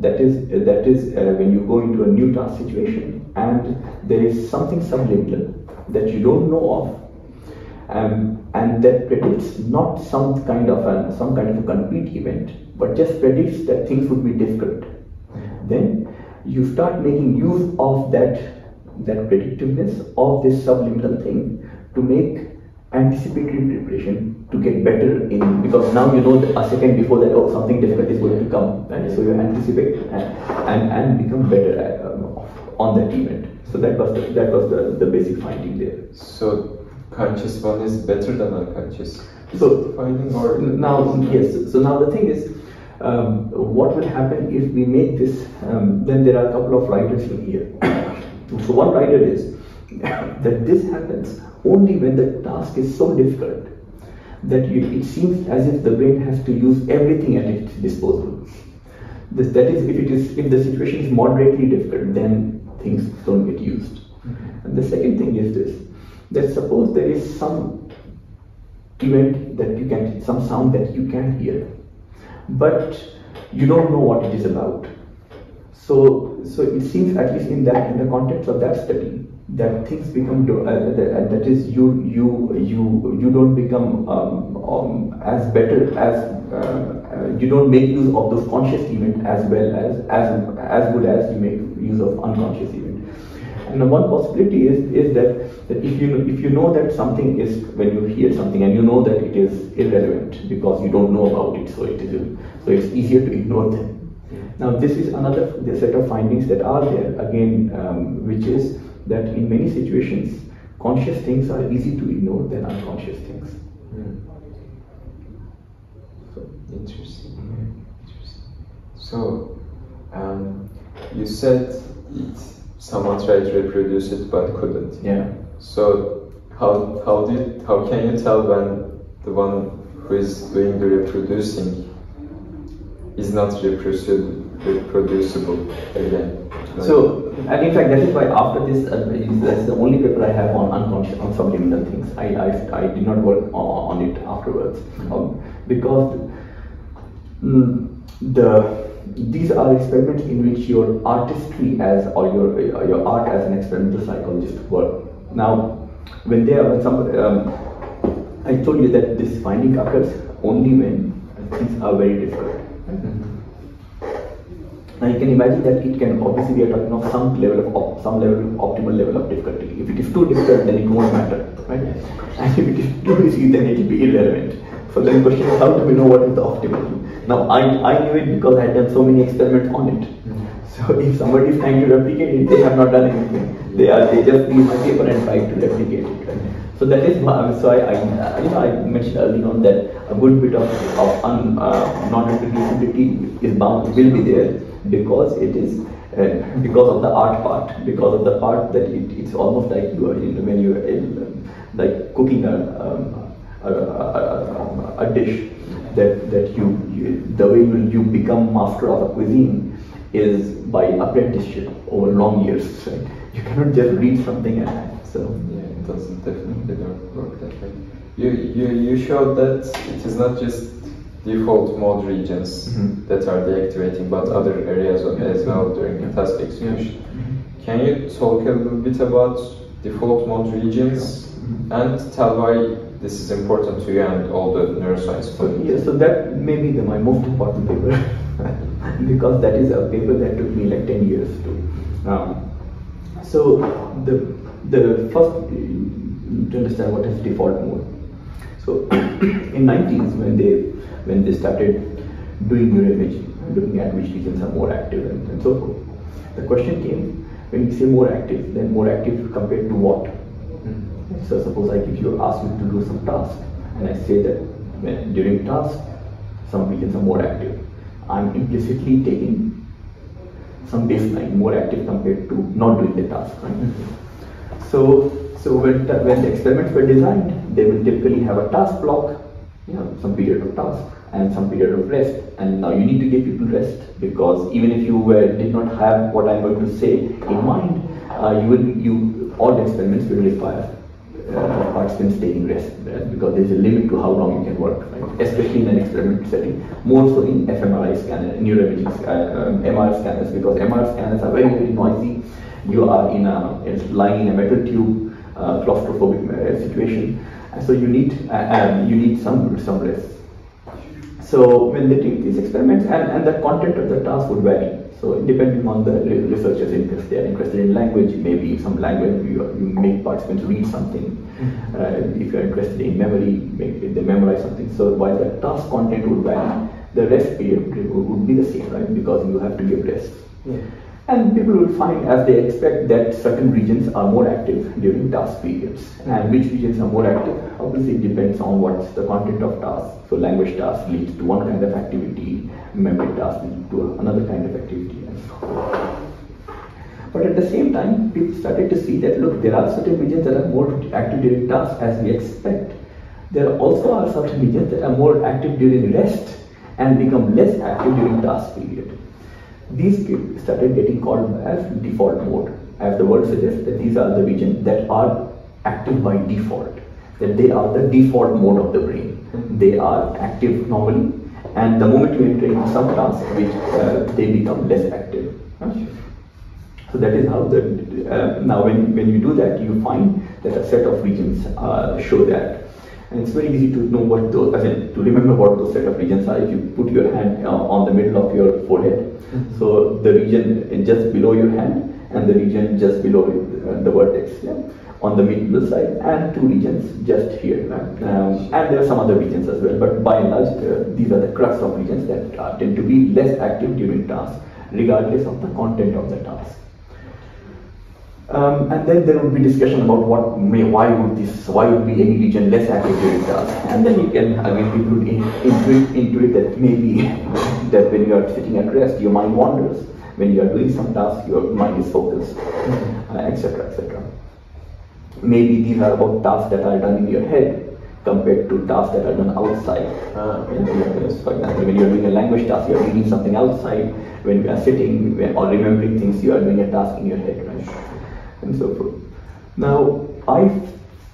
S2: That is when you go into a new task situation and there is something subliminal that you don't know of, and that predicts not some kind of a concrete event, but just predicts that things would be difficult. Then you start making use of that predictiveness of this subliminal thing to make anticipatory preparation to get better in, because now you know that a second before that, oh, something difficult is going to come, right? So you anticipate and become better on that event. So that was the basic finding there.
S1: So conscious one is better than unconscious.
S2: So
S1: finding or
S2: now yes. So now the thing is, what will happen if we make this? Then there are a couple of riders in here. So one rider is that this happens only when the task is so difficult that it seems as if the brain has to use everything at its disposal. That is, if the situation is moderately difficult, then things don't get used. Mm-hmm. And the second thing is this: that suppose there is some event that some sound that you can hear, but you don't know what it is about. So it seems, at least in the context of that study, that things become that is you don't become as better as you don't make use of those conscious events as well as good as you make use of unconscious event. And one possibility is that if you know that something is, when you hear something and you know that it is irrelevant because you don't know about it, so it's easier to ignore them. Now this is another set of findings that are there again, which is that in many situations, conscious things are easy to ignore than unconscious things.
S1: So interesting. So you said someone tried to reproduce it but couldn't.
S2: Yeah.
S1: So how can you tell when the one who is doing the reproducing is not reproducible again?
S2: So, and in fact, that is why after this, that's the only paper I have on unconscious, on subliminal things. I did not work on it afterwards, because these are experiments in which your artistry or your art as an experimental psychologist work. Now, I told you that this finding occurs only when things are very difficult. Now you can imagine that it can obviously be a talking of some optimal level of difficulty. If it is too difficult, then it won't matter, right? And if it is too easy, then it will be irrelevant. So then the question is, how do we know what is the optimal? Now I knew it because I had done so many experiments on it. So if somebody is trying to replicate it, they have not done anything. They just read my paper and try to replicate it, right? So that is why. So I mentioned earlier on that a good bit of non-reproducibility will be there, because it is because of the art part, because of the part that it's almost like you are when you are like cooking a dish, that you the way you become master of a cuisine is by apprenticeship over long years, right? You cannot just read something and so.
S1: Yeah, doesn't definitely don't work that way. You showed that it is not just default mode regions that are deactivating, but other areas as well during the task execution. Can you talk a little bit about default mode regions and tell why this is important to you and all the neuroscience community?
S2: So that may be my most important paper because that is a paper that took me like 10 years to. So the first to understand what is default mode. So in 90s when they started doing neuroimaging, looking at which regions are more active and so forth, the question came, when you say more active, then more active compared to what? So suppose I ask you to do some task, and I say that during task, some regions are more active. I'm implicitly taking some baseline, more active compared to not doing the task. Right? So when the experiments were designed, they will typically have a task block, some period of task and some period of rest. And now you need to give people rest, because even if you did not have what I'm going to say in mind, all the experiments will require participants taking rest, because there's a limit to how long you can work, right? Especially in an experimental setting, more so in fMRI scanner, neuroimaging MR scanners, because MR scanners are very, very noisy. You are lying in a metal tube, claustrophobic situation, so you need some rest. So when they take these experiments, and the content of the task would vary. So depending on the researcher's interest, they are interested in language, maybe some language, you make participants read something. If you are interested in memory, maybe they memorize something. So while the task content would vary, the rest period would be the same, right? Because you have to give rest. Yeah. And people will find, as they expect, that certain regions are more active during task periods. And which regions are more active? Obviously, it depends on what's the content of task. So language task leads to one kind of activity, memory task leads to another kind of activity, and so on. But at the same time, people started to see that, look, there are certain regions that are more active during task, as we expect. There also are certain regions that are more active during rest and become less active during task period. These started getting called as default mode. As the word suggests, that these are the regions that are active by default, that they are the default mode of the brain. They are active normally, and the moment you enter into some task, they become less active. So that is how now when you do that, you find that a set of regions show that. And it's very easy to know what those, to remember what those set of regions are if you put your hand on the middle of your forehead. So the region just below your hand and the region just below the vertex, on the middle side, and two regions just here. And there are some other regions as well, but by and large, these are the crux of regions that tend to be less active during task, regardless of the content of the task. And then there would be discussion about why would be any region less active during task, and then you can people would intuit that maybe that when you are sitting at rest, your mind wanders. When you are doing some task, your mind is focused, etc., etc. Maybe these are about tasks that are done in your head compared to tasks that are done outside. For example, when you are doing a language task, you are reading something outside. When you are sitting or remembering things, you are doing a task in your head, right? And so forth. Now, I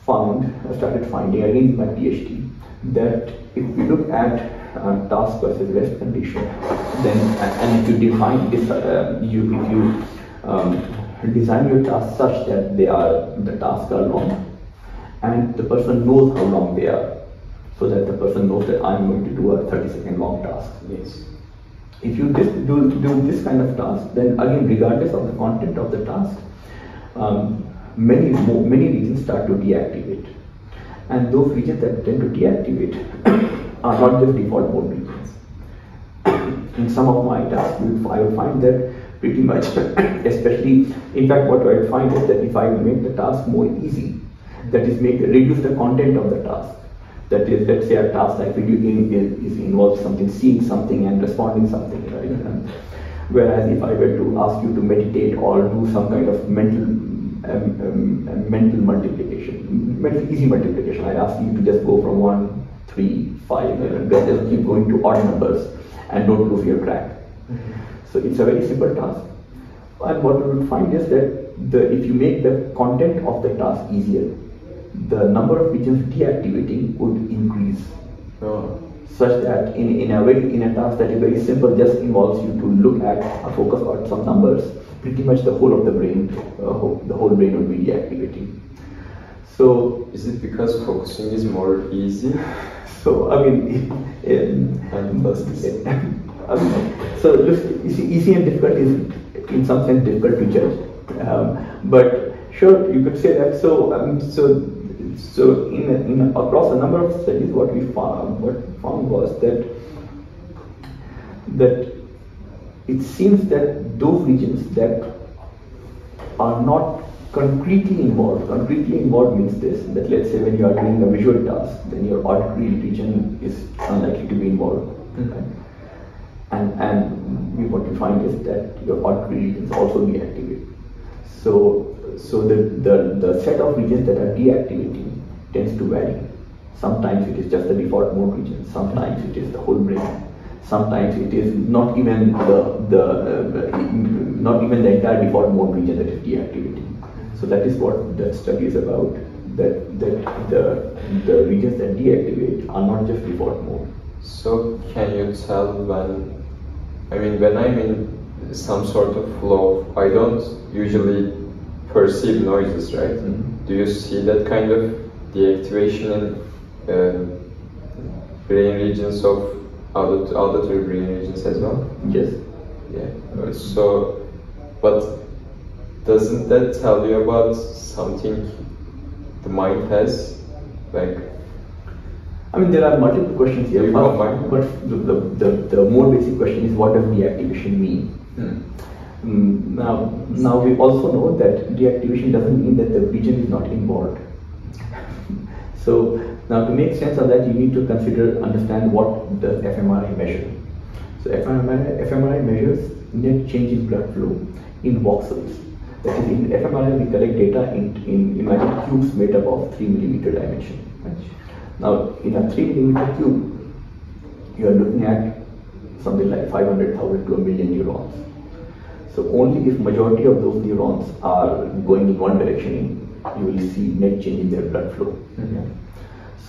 S2: started finding, again in my PhD, that if we look at task versus rest condition, then, and if you define this, if you design your tasks such that the tasks are long, and the person knows how long they are, so that the person knows that I'm going to do a 30-second long task. Yes. If you do this kind of task, then again, regardless of the content of the task, many regions start to deactivate, and those regions that tend to deactivate are not just default mode regions. In some of my tasks, I would find that pretty much, especially, in fact, what I would find is that if I make the task more easy, that is, reduce the content of the task. That is, let's say a task like video game involves seeing something and responding something, right? Whereas if I were to ask you to meditate or do some kind of mental multiplication, easy multiplication, I ask you to just go from 1, 3, 5, and just keep going to odd numbers and don't lose your track. So it's a very simple task. And what we will find is that if you make the content of the task easier, the number of regions deactivating would increase.
S1: Oh.
S2: Such that in a task that is very simple, just involves you to look at or focus on some numbers, pretty much the whole of the brain, the whole brain would be deactivating. So
S1: is it because focusing is more easy?
S2: So I mean, so easy and difficult is in some sense difficult to judge, but sure you could say that. So in across a number of studies, what found was that it seems that those regions that are not concretely involved. Concretely involved means this: that let's say when you are doing a visual task, then your auditory region is unlikely to be involved. Right? And what you find is that your auditory regions also deactivate. So the set of regions that are deactivating tends to vary. Sometimes it is just the default mode region. Sometimes it is the whole brain. Sometimes it is not even not even the entire default mode region that is deactivating. So that is what the study is about. That the regions that deactivate are not just default mode.
S1: So can you tell when I'm in some sort of flow, I don't usually perceive noises, right?
S2: Mm-hmm.
S1: Do you see that kind of deactivation in brain regions of auditory brain regions as well?
S2: Yes.
S1: Yeah. So, but doesn't that tell you about something the mind has? Like,
S2: I mean, there are multiple questions here, but the more basic question is, what does deactivation mean? Now we also know that deactivation doesn't mean that the region is not involved. So now to make sense of that, you need to understand what does fMRI measure. So fMRI measures net change in blood flow in voxels. That is, in fMRI we collect data in imagine cubes made up of 3 millimeter dimension. Right? Now in a 3 millimeter cube, you are looking at something like 500,000 to a million neurons. So only if majority of those neurons are going in one direction, you will see net change in their blood flow. Mm-hmm.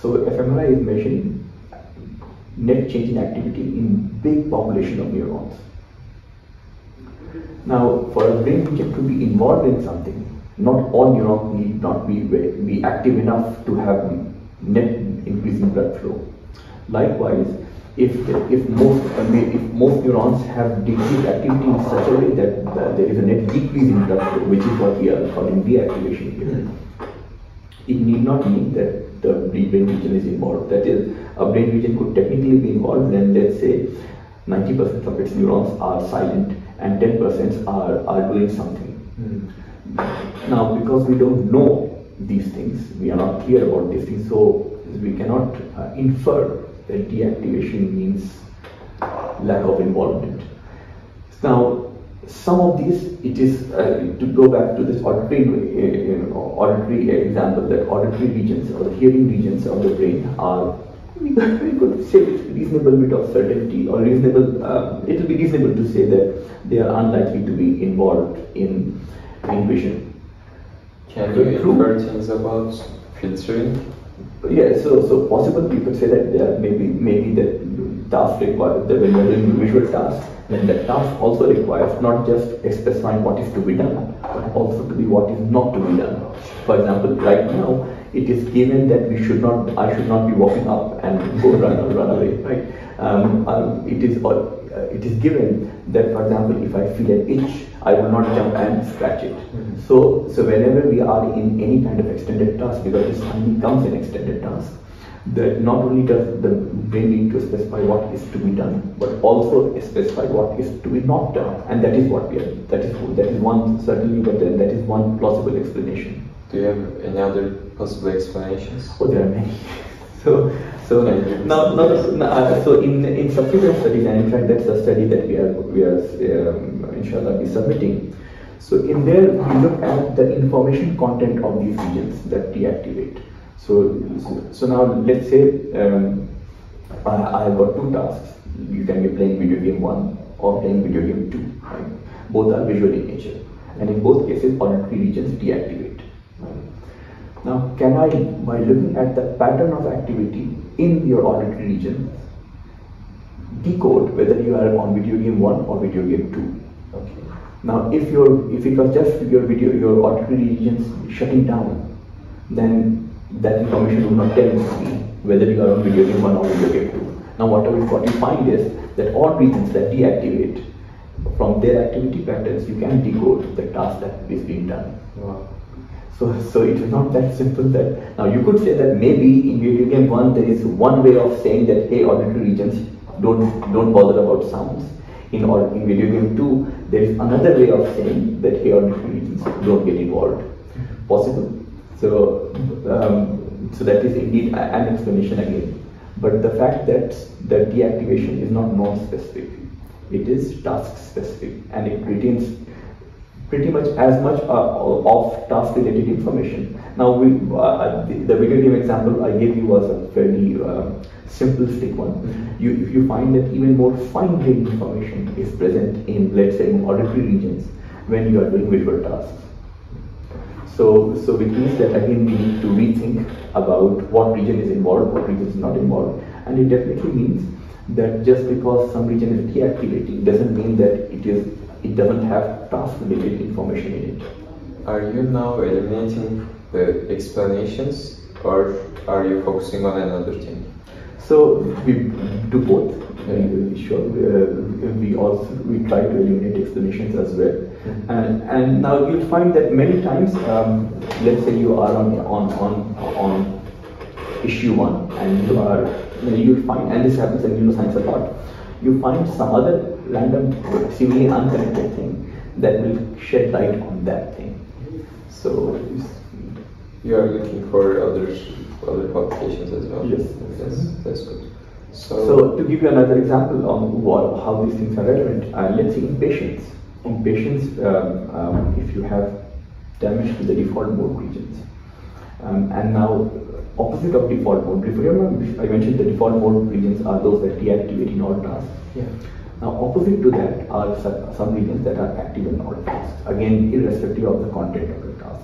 S2: So fMRI is measuring net change in activity in big population of neurons. Now, for a brain region to be involved in something, not all neurons need not be active enough to have net increase in blood flow. Likewise, if most neurons have decreased activity in such a way that there is a net decrease in blood flow, which is what we are calling deactivation here, it need not mean that the brain region is involved. That is, a brain region could technically be involved when, let's say, 90% of its neurons are silent and 10% are doing something. Now, because we don't know these things, we are not clear about these things, so we cannot infer that deactivation means lack of involvement. Now, some of these, it is to go back to this auditory example, that auditory regions or the hearing regions of the brain are, we could say with reasonable bit of certainty, or reasonable, it will be reasonable to say that they are unlikely to be involved in vision.
S1: Can you infer things about filtering?
S2: Yeah, so possible we could say that there maybe the task required, that when you are doing visual tasks, then the task also requires not just specifying what is to be done, but also to be what is not to be done. For example, right now it is given that I should not be walking up and go run away, right? It is given that, for example, if I feel an itch, I will not jump and scratch it. Mm-hmm. So whenever we are in any kind of extended task, because this only comes in extended task, that not only does the brain need to specify what is to be done, but also specify what is to be not done, and that is what we are. That is one certainly, but that is one plausible explanation.
S1: Do you have any other possible explanations?
S2: Oh, there are many. So in subsequent studies, and in fact that's the study that we are inshallah be submitting. So in there we look at the information content of these regions that deactivate. So now let's say I have got two tasks. You can be playing video game 1 or playing video game 2. Right? Both are visual in nature, and in both cases auditory regions deactivate. Now, can I, by looking at the pattern of activity in your auditory region, decode whether you are on video game 1 or video game 2?
S1: Okay.
S2: Now, if it was just your auditory regions shutting down, then that information will not tell me whether you are on video game 1 or video game 2. Now, what you find is that all regions that deactivate, from their activity patterns, you can decode the task that is being done.
S1: Wow.
S2: So it is not that simple. That now you could say that maybe in video game 1 there is one way of saying that, hey, auditory regions don't bother about sounds. In video game 2 there is another way of saying that, hey, auditory regions don't get involved. Possible. So that is indeed an explanation again. But the fact that deactivation is not non-specific, it is task-specific, and it retains pretty much as much of task-related information. Now, the video game example I gave you was a fairly simplistic one. If you find that even more fine-grained information is present in, let's say, in auditory regions when you are doing visual tasks. So which means that again we need to rethink about what region is involved, what region is not involved, and it definitely means that just because some region is deactivating doesn't mean that it doesn't have task-related information in it.
S1: Are you now eliminating the explanations, or are you focusing on another thing?
S2: So we do both. Sure. We try to eliminate explanations as well. And now you'll find that many times, let's say you are on issue 1, and you'll find, and this happens in neuroscience a lot, you find some other random, seemingly unconnected thing that will shed light on that thing. So
S1: you are looking for other publications as well.
S2: Yes.
S1: That's good.
S2: So to give you another example on how these things are relevant, let's say in patients. In patients, if you have damage to the default mode regions, and now opposite of default mode, remember I mentioned the default mode regions are those that deactivate in all tasks.
S1: Yeah.
S2: Now opposite to that are some regions that are active in all tasks, again irrespective of the content of the task.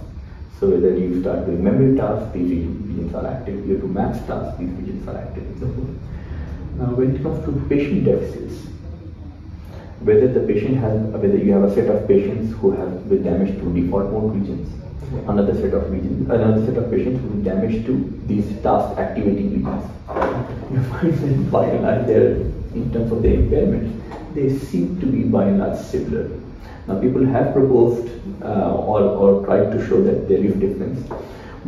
S2: So whether you start doing memory tasks, these regions are active. You do maths tasks, these regions are active, and so forth. Now when it comes to patient deficits, whether you have a set of patients who have with damage to default mode regions, another set of patients who with damage to these task activating regions, you find that by and large, in terms of their impairment, they seem to be by and large similar. Now people have proposed or tried to show that there is difference,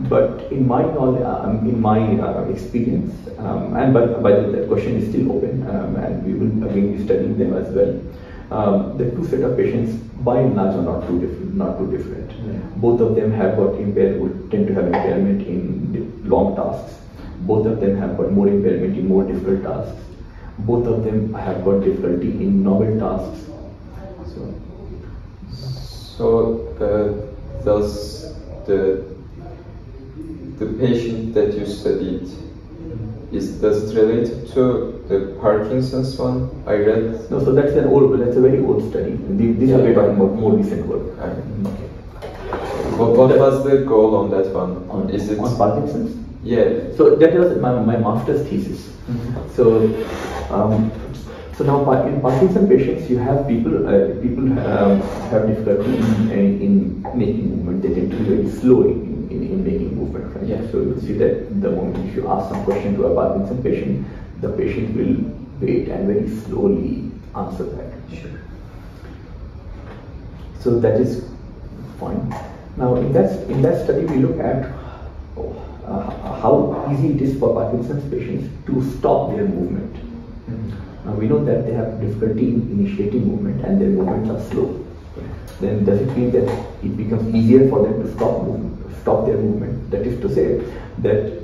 S2: but in my knowledge, experience, and by the way, that question is still open, and we will again be studying them as well. The two set of patients by and large are not too different.
S1: Yeah.
S2: Both of them would tend to have impairment in long tasks. Both of them have got more impairment in more difficult tasks. Both of them have got difficulty in novel tasks.
S1: So does the patient that you studied, does it relate to the Parkinson's one? I read.
S2: No, so that's a very old study. These are talking about more recent work.
S1: Okay. What was the goal on that one?
S2: On Parkinson's?
S1: Yeah.
S2: So that was my master's thesis. So now in Parkinson patients, you have people have difficulty in making movement. They tend to be very slow in making movement. Right?
S1: Yeah.
S2: So you'll see that the moment if you ask some question to a Parkinson patient, the patient will wait and very slowly answer that.
S1: Sure.
S2: So that is fine. Now in that study we look at how easy it is for Parkinson's patients to stop their movement. Now we know that they have difficulty in initiating movement and their movements are slow. Then does it mean that it becomes easier for them to stop their movement? That is to say that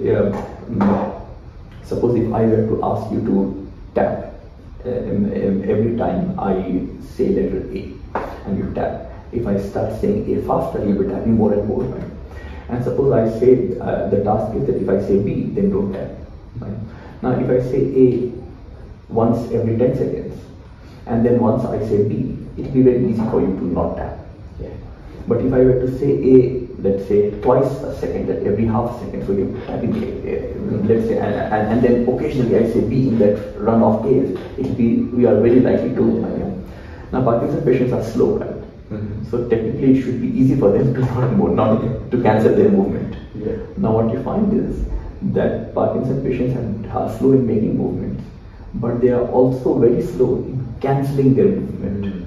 S2: suppose if I were to ask you to tap every time I say letter A and you tap. If I start saying A faster, you'll be tapping more and more. Right? And suppose I say the task is that if I say B, then don't tap. Right? Now if I say A once every 10 seconds, and then once I say B, it will be very easy for you to not tap.
S1: Yeah.
S2: But if I were to say A, let's say twice a second, that every half a second, so you're tapping A, let's say, and then occasionally I say B in that run-off case, we are very likely to. Now Parkinson's patients are slow, right? So technically it should be easy for them to not move, not to cancel their movement.
S1: Yeah.
S2: Now what you find is that Parkinson's patients are slow in making movements, but they are also very slow in cancelling their movement.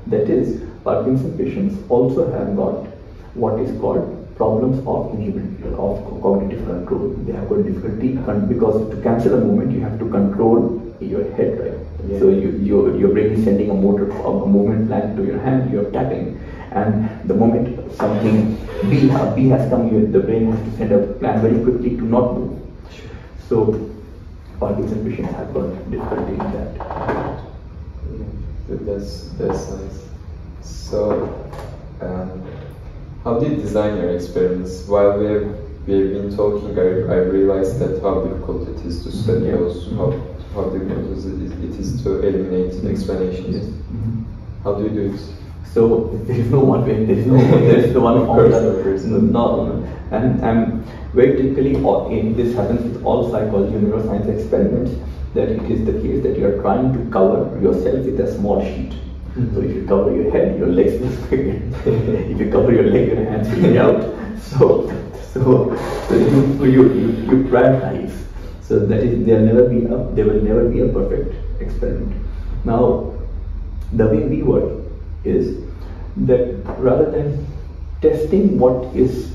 S2: That is, Parkinson's patients also have got what is called problems of inhibition, of cognitive control. They have got difficulty because to cancel a movement you have to control your head, right? Yeah. So your brain is sending a movement plan to your hand, you're tapping, and the moment something B has come, the brain has to send a plan very quickly to not move. So Parkinson's patients have got difficulty in that.
S1: Yeah, that's nice. So, how did you design your experiments? While we've been talking, I realized that how difficult it is to study those, how difficult it is to eliminate explanations.
S2: Yes.
S1: How do you do it?
S2: So there is no one way. There is no one formula. No. And very typically, this happens with all psychology and neuroscience experiments, that it is the case that you are trying to cover yourself with a small sheet. So if you cover your head, your legs will stick in. If you cover your leg, your hands will be out. So you prioritize. So that is, there will never be a perfect experiment. Now, the way we work is that rather than testing what is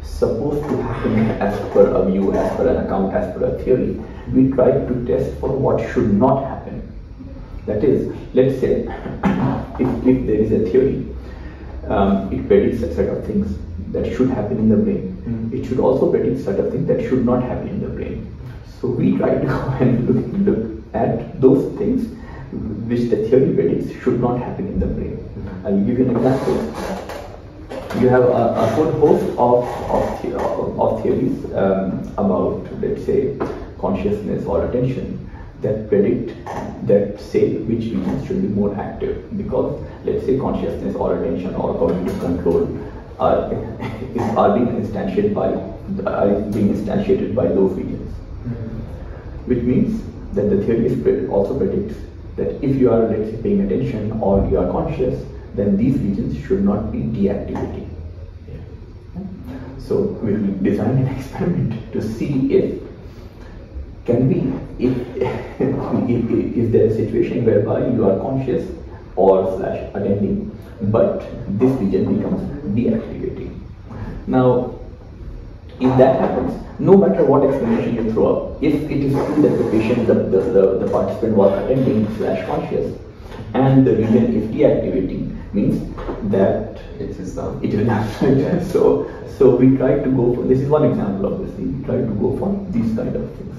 S2: supposed to happen as per a view, as per an account, as per a theory, we try to test for what should not happen. That is, let's say, if there is a theory, it predicts a set of things that should happen in the brain. It should also predict a set of things that should not happen in the brain. So we try to go and look at those things which the theory predicts should not happen in the brain. I'll give you an example. You have a whole host of theories about, let's say, consciousness or attention that predict that say which regions should be more active, because let's say consciousness or attention or cognitive control are being instantiated by those regions. Which means that the theory also predicts that if you are, let's say, paying attention or you are conscious, then these regions should not be deactivating. So we will design an experiment to see if there is a situation whereby you are conscious or attending, but this region becomes deactivating. Now, if that happens, no matter what explanation you throw up, if it is true that the patient, the participant was attending / conscious, and the region is deactivating, means that
S1: it is done.
S2: It is done. Yeah. So we try to go for, this is one example of this thing, we try to go for these kind of things.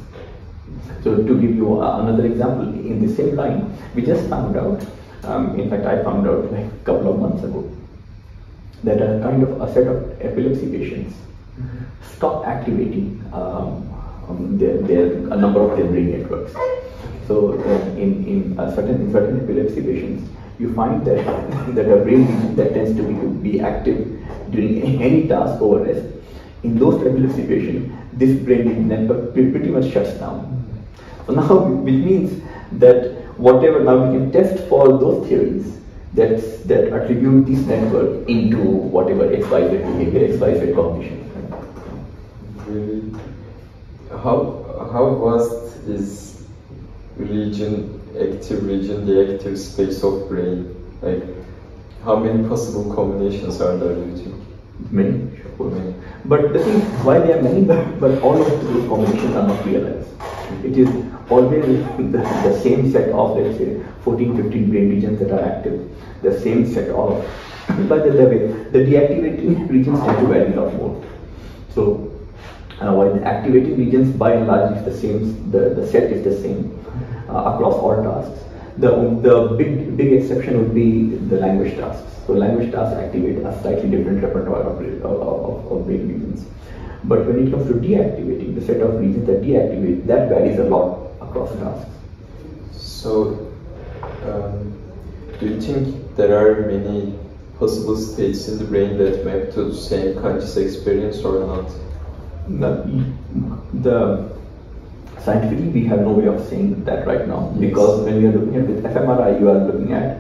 S2: So to give you another example, in the same line, we just found out, in fact I found out like a couple of months ago, that a set of epilepsy patients stop activating a number of their brain networks. So in certain epilepsy patients, you find that a brain region that tends to be active during any task over rest, in those epilepsy patients, this brain network pretty much shuts down. So now, which means that now we can test for those theories that attribute this network into whatever XYZ behavior, XYZ cognition.
S1: Really? How vast is active region, the active space of brain? Like, how many possible combinations are there, do you think?
S2: Many, of course. Many. But the thing is, why there are many, but all of those combinations are not realized. It is always the same set of, let's say, 14-15 brain regions that are active. The same set of, by the way, the deactivating regions tend to vary a lot more. So, while the activating regions by and large is the same, the set is the same across all tasks. The big exception would be the language tasks. So language tasks activate a slightly different repertoire of brain regions. But when it comes to deactivating, the set of regions that deactivate, that varies a lot across tasks.
S1: So, do you think there are many possible states in the brain that map to the same conscious experience or not?
S2: Scientifically, we have no way of saying that right now, because when we are looking at with fMRI, you are looking at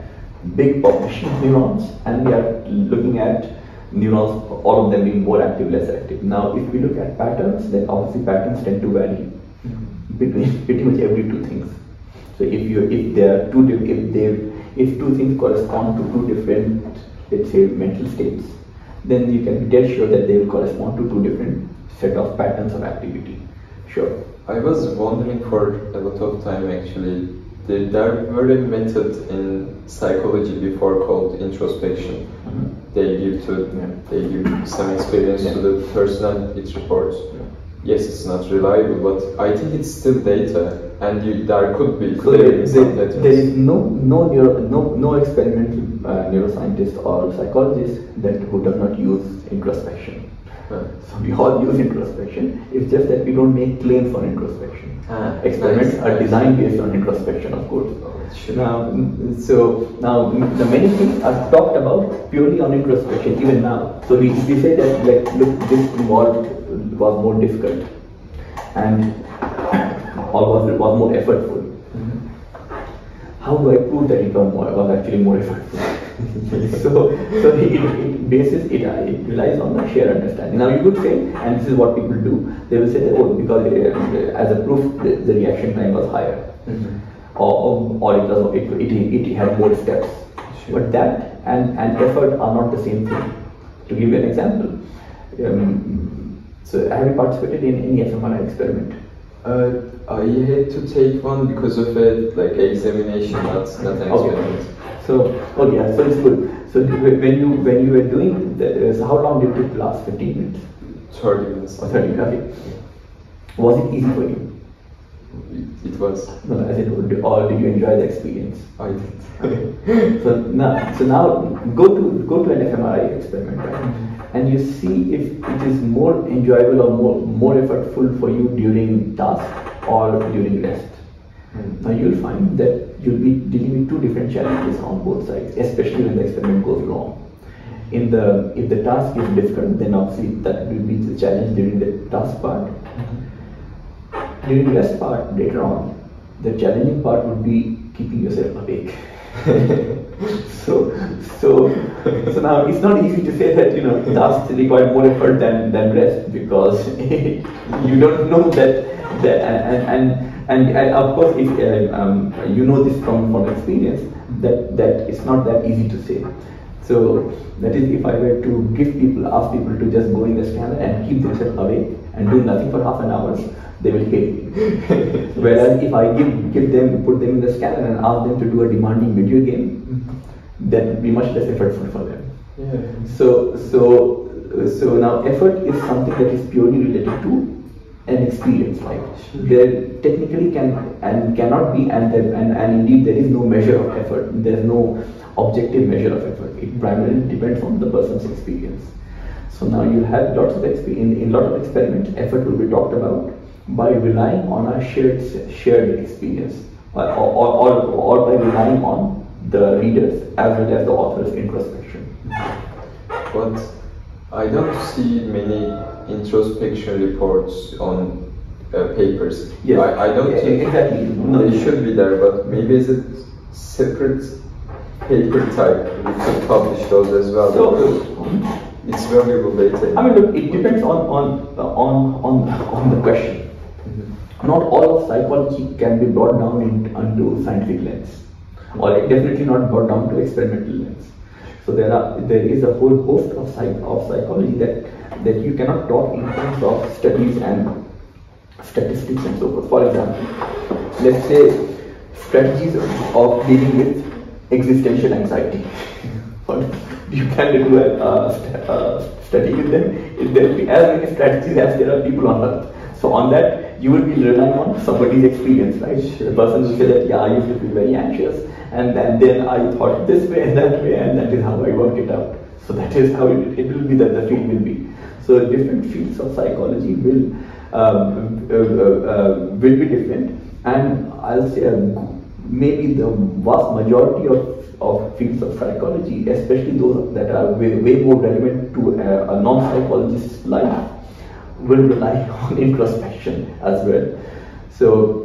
S2: big population of neurons, and we are looking at neurons, all of them being more active, less active. Now, if we look at patterns, then obviously patterns tend to vary between pretty much every two things. So if two things correspond to two different, let's say, mental states, then you can be dead sure that they will correspond to two different set of patterns of activity. Sure.
S1: I was wondering for a lot of time actually, there were a method in psychology before called introspection. They give some experience to the person and it reports. Yes, it's not reliable, but I think it's still data, and there could be some patterns.
S2: There is no experimental neuroscientist or psychologist who does not use introspection. So we all use introspection. It's just that we don't make claims for introspection. Experiments are designed based on introspection, of course.
S1: Sure.
S2: Now the many things are talked about purely on introspection even now. So we say that, like, look, this was more difficult and or was more effortful. How do I prove that it was actually more effortful? so it relies on the shared understanding. Now you could say, and this is what people do, they will say that, oh, because as a proof the reaction time was higher, or it had more steps. Sure. But that and effort are not the same thing. To give you an example, so have you participated in any fMRI experiment?
S1: I had to take one because of a examination, not an experiment.
S2: So it's good. So when you were doing that, so how long did it last? 15 minutes?
S1: 30 minutes.
S2: Or 30, okay. Was it easy for you?
S1: It was.
S2: No, or did you enjoy the experience?
S1: I did.
S2: So now go to an fMRI experiment, right? And you see if it is more enjoyable or more effortful for you during task or during rest. Now you'll find that you'll be dealing with two different challenges on both sides, especially when the experiment goes wrong. If the task is difficult, then obviously that will be the challenge during the task part. During the rest part, later on, the challenging part would be keeping yourself awake. so now it's not easy to say that tasks require more effort than rest, because you don't know that and of course if you know this from experience that it's not that easy to say. So that is, if I were to ask people to just go in the scanner and keep themselves awake and do nothing for half an hour, they will hate me. Whereas if I put them in the scanner and ask them to do a demanding video game, that would be much less effortful for them.
S1: Yeah.
S2: So now effort is something that is purely related to an experience. Like there technically can and cannot be, and indeed there is no measure of effort. There is no objective measure of effort. It primarily depends on the person's experience. So now you have lots of experience in lot of experiments. Effort will be talked about by relying on a shared experience, or by relying on the readers as well as the author's introspection.
S1: But I don't see many introspection reports on papers.
S2: Yes,
S1: I don't think
S2: exactly.
S1: They should be there, but maybe as a separate paper type we could publish those as well. So it's valuable data.
S2: I mean, look, it depends on the question. Not all of psychology can be brought down into scientific lens, or definitely not brought down to experimental lens. So there is a whole host of psychology that you cannot talk in terms of studies and statistics and so forth. For example, let's say strategies of dealing with existential anxiety. You can do a study with them. There will be as many strategies as there are people on Earth. So on that, you will be relying on somebody's experience, right? The person will say that, yeah, I used to feel very anxious, and then I thought this way and that way, and that is how I worked it out. So that is how it will be, that the field will be. So different fields of psychology will be different, and I'll say maybe the vast majority of fields of psychology, especially those that are way more relevant to a non-psychologist's life, will rely on introspection as well. So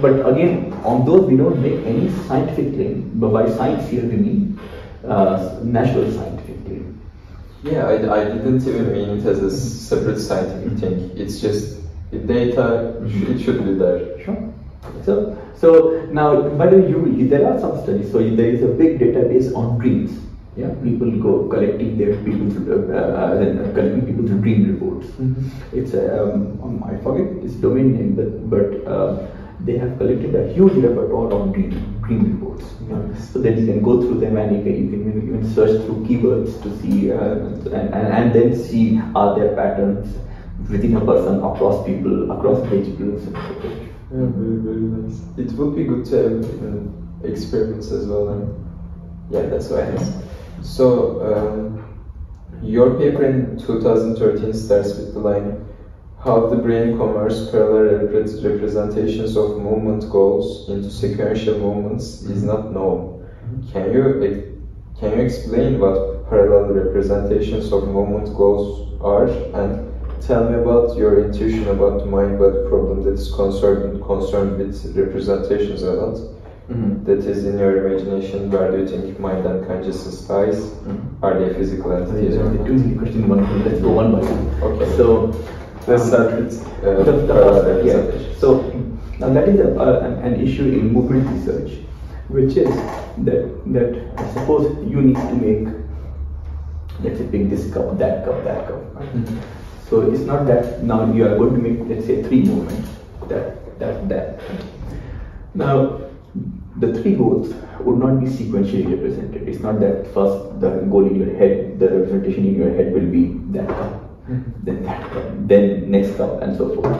S2: but again, on those we don't make any scientific claim. But by science here we mean natural scientific claim.
S1: Yeah, I didn't even mean it as a separate scientific thing. It's just the data, it should be there.
S2: Sure. So now, by the way, there are some studies. So there is a big database on dreams. Yeah, people go collecting people's dream reports. It's I forget its domain name, but they have collected a huge repertoire of dream reports. So then you can go through them, and you can even search through keywords to see and then see are there patterns within a person, across people, across age groups.
S1: Yeah, very nice. It would be good to have experiments as well. Yeah, that's why I asked. So, your paper in 2013 starts with the line, how the brain converts parallel representations of movement goals into sequential movements is not known. Can you explain what parallel representations of movement goals are, and tell me about your intuition about the mind-body problem that is concerned with representations a lot? That is in your imagination. Where do you think mind and consciousness ties? Are they physical entities?
S2: Too many questions. Let's go one by one.
S1: Okay.
S2: So
S1: let's start with
S2: So now that is an issue in movement research, which is that I suppose you need to make, let's say, pick this cup, that cup, that cup. Right? So it's not that now you are going to make, let's say, 3 movements, that. Now, the 3 goals would not be sequentially represented. It's not that first the goal in your head, the representation in your head will be that cup, then that cup, then next cup, and so forth.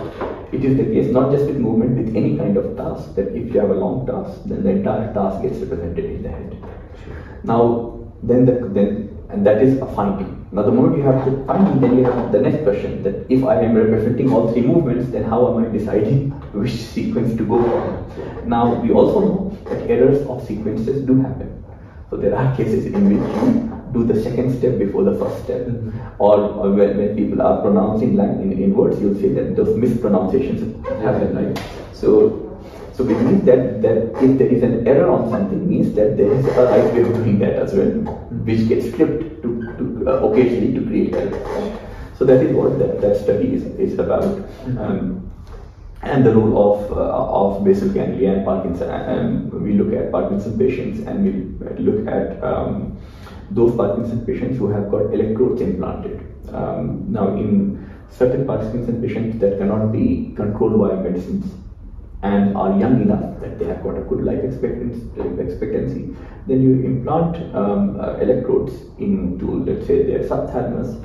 S2: It is the case not just with movement, with any kind of task, that if you have a long task, then the entire task gets represented in the head. Now, and that is a finding. Now, the moment you have the finding, then you have the next question, that if I am representing all 3 movements, then how am I deciding which sequence to go for? Now, we also know that errors of sequences do happen. So there are cases in which you do the second step before the first step, or when people are pronouncing in words, you'll say that those mispronunciations happen, right? So we believe that if there is an error on something, means that there is a right way of doing that as well, which gets flipped to occasionally to create errors. So that is what that study is about. And the role of basal ganglia and Parkinson. We look at Parkinson patients, and we look at those Parkinson patients who have got electrodes implanted. Now, in certain Parkinson patients that cannot be controlled by medicines and are young enough that they have got a good life expectancy, then you implant electrodes into, let's say, their subthalamus,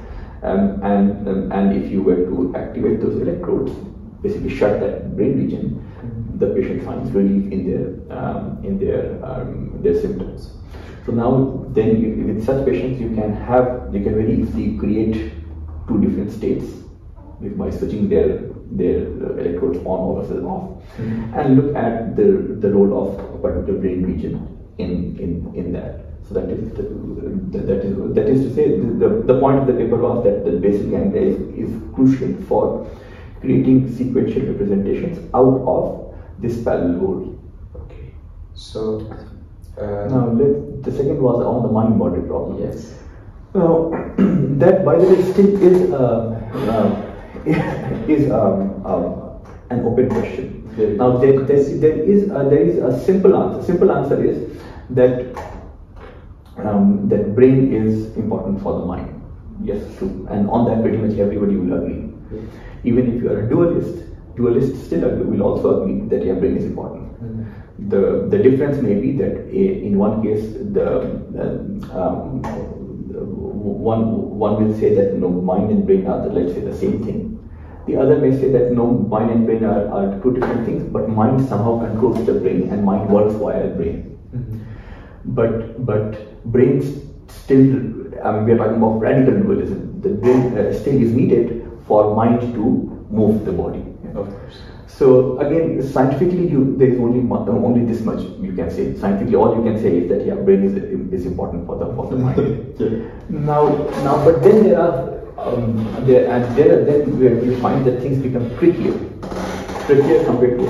S2: and if you were to activate those electrodes, basically shut that brain region, the patient finds relief in their symptoms. So now, then with such patients, you can very easily create 2 different states by switching their electrodes on or off, and look at the role of a particular brain region in that. So that is to say, the point of the paper was that the basal ganglia is crucial for creating sequential representations out of this parallel goal.
S1: Okay. So
S2: now the second was on the mind-body problem.
S1: Yes.
S2: Now that, by the way, still is an open question. Now there is a simple answer. Simple answer is that that brain is important for the mind. Yes, true. And on that, pretty much everybody will agree. Even if you are a dualist still will also agree that your brain is important. The difference may be that in one case one will say that mind and brain are let's say the same thing. The other may say that mind and brain are 2 different things, but mind somehow controls the brain and mind works via the brain. But brain still, we are talking about radical dualism. The brain still is needed for mind to move the body.
S1: Of course.
S2: So again, scientifically, there is only this much you can say. Scientifically, all you can say is that brain is important for the mind.
S3: Yeah.
S2: Now, but then then where we find that things become trickier compared to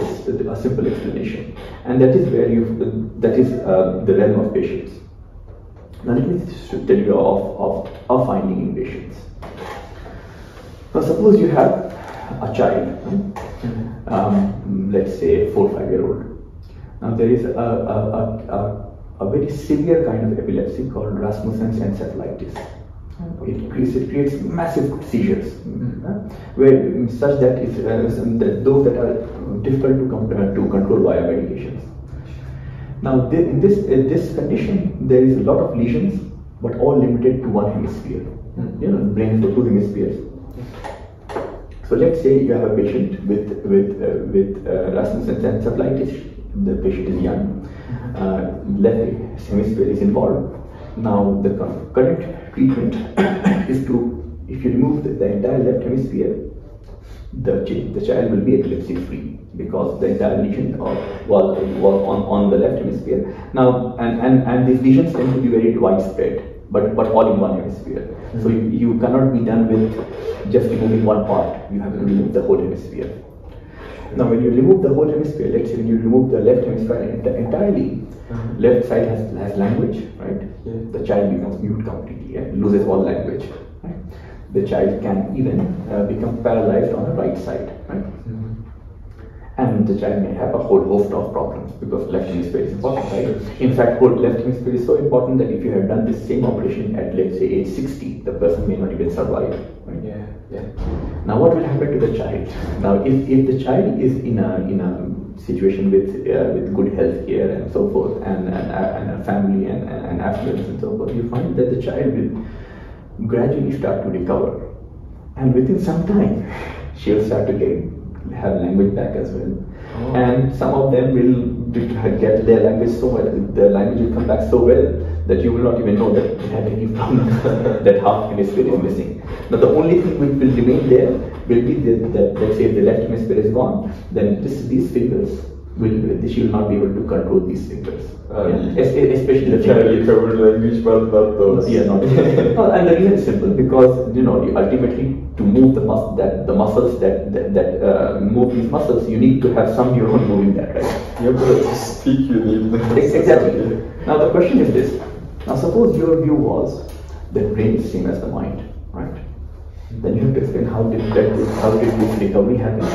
S2: a simple explanation, and that is where the realm of patience. Now let me tell you of finding in patients. Now suppose you have a child, let's say 4 or 5 year old. Now there is a very severe kind of epilepsy called Rasmussen's encephalitis. It creates massive seizures, where such that those that are difficult to control via medications. Now in this condition, there is a lot of lesions, but all limited to one hemisphere. The brain has 2 hemispheres. So let's say you have a patient with Rasmussen's encephalitis. The patient is young. Left hemisphere is involved. Now the current treatment is if you remove the entire left hemisphere, the child will be epilepsy free, because the entire lesion was on the left hemisphere. Now and these lesions tend to be very widespread, but all in one hemisphere. So you cannot be done with just removing one part. You have to remove the whole hemisphere. Now when you remove the whole hemisphere, let's say when you remove the left hemisphere entirely, left side has language, right? The child becomes mute completely and loses all language, right? The child can even become paralyzed on the right side, right? And the child may have a whole host of problems, because left hemisphere is important, right? In fact, left hemisphere is so important that if you have done this same operation at, let's say, age 60, the person may not even survive, right? Now what will happen to the child? Now if the child is in a situation with good health care and so forth, and a family and affluence and so forth, you find that the child will gradually start to recover, and within some time she will start to have language back as well. And some of them will get their language so well, their language will come back so well that you will not even know that they had any problem, that half hemisphere is missing. Now the only thing which will remain there will be that, let's say, if the left hemisphere is gone, then these fingers she will not be able to control these fingers. Especially the
S3: child recovered language, but not those.
S2: Yeah, not no, and the reason is simple, because ultimately to move the muscles that move these muscles, you need to have some neuron moving that, right?
S3: Yeah, but to speak you need
S2: exactly. Now the question is this. Now suppose your view was that brain is the same as the mind, right? Then you have to explain how did this recovery happen.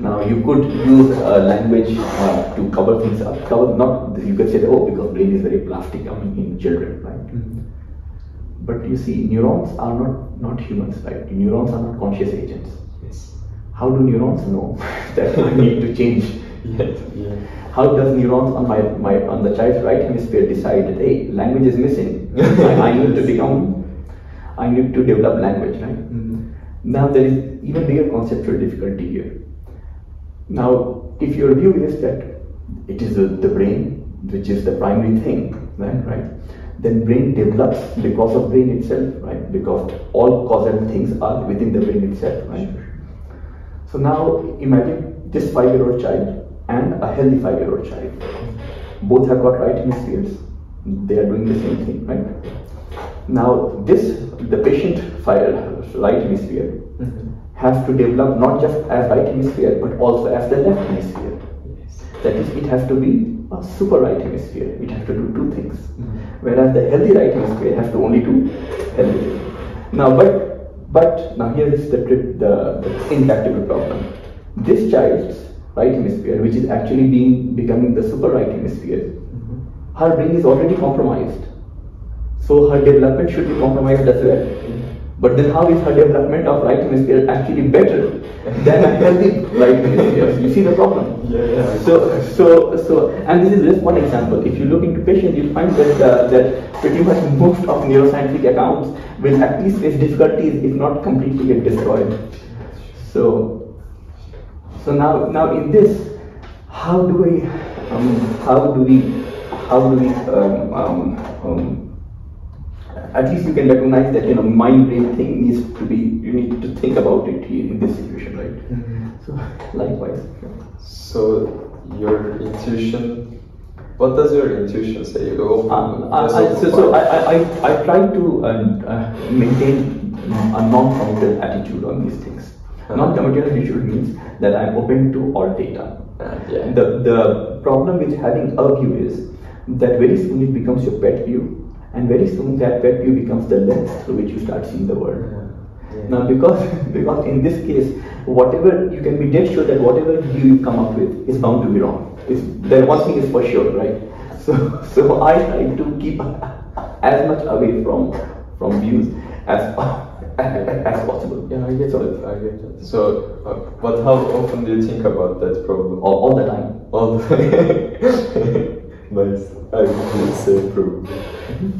S2: Now you could use language to cover things up. You could say, because brain is very plastic, in children, right? But you see, neurons are not humans, right? Neurons are not conscious agents.
S3: Yes.
S2: How do neurons know that I need to change? How does neurons on the child's right hemisphere decide that, hey, language is missing, I need to develop language, right? Now there is even bigger conceptual difficulty here. Now, if your view is that it is the brain which is the primary thing, right? Then brain develops because of brain itself, right? Because all causal things are within the brain itself, right? So now imagine this 5-year-old child and a healthy 5-year-old child. Both have got right hemispheres. They are doing the same thing, right? Now the patient right hemisphere has to develop not just as right hemisphere, but also as the left hemisphere. That is, it has to be a super right hemisphere. It has to do 2 things. Whereas the healthy right hemisphere has to only do healthy. Now, but now here is the intractable problem. This child's right hemisphere, which is actually becoming the super right hemisphere, her brain is already compromised. So her development should be compromised as well. But then how is her development of right hemisphere actually better than a healthy right hemisphere? You see the problem? So, and this is just one example. If you look into patients, you'll find that pretty much most of neuroscientific accounts will at least face difficulties, if not completely get destroyed. So now in this, how do we at least you can recognize that mind-brain thing needs to be, you need to think about it here in this situation, right? So likewise.
S3: So your intuition, what does your intuition say?
S2: I try to maintain a non-committal attitude on these things. Non-committal attitude means that I'm open to all data. The problem with having a view is that very soon it becomes your pet view, and very soon that pet view becomes the lens through which you start seeing the world. Now, because in this case, whatever you can be dead sure that whatever view you come up with is bound to be wrong. Then one thing is for sure, right? So I try to keep as much away from views as possible.
S3: Yeah, I get that. So, but how often do you think about that problem?
S2: All the time.
S3: All the time. Nice. I would say probably.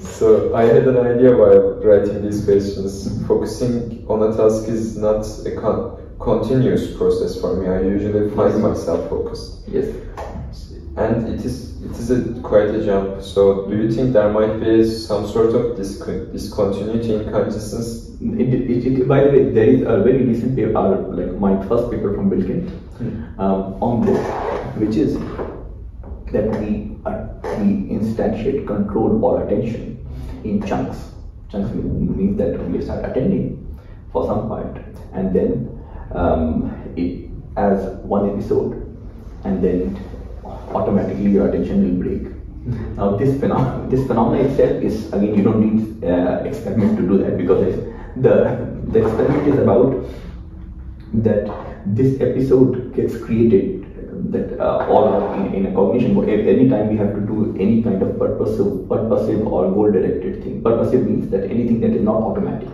S3: So I had an idea while writing these questions. Focusing on a task is not a continuous process for me. I usually find myself focused.
S2: Yes.
S3: And it is quite a jump. So do you think there might be some sort of discontinuity in consciousness?
S2: By the way, there is a very recent paper, like my first paper from Bilkent, on this, which is that we instantiate control or attention in chunks. Chunks means that we start attending for some part, and then as one episode, and then automatically your attention will break. Now this phenomenon itself is, again, you don't need experiment to do that, because the experiment is about that this episode gets created, that all in a cognition. Anytime we have to do any kind of purposive or goal-directed thing. Purposive means that anything that is not automatic.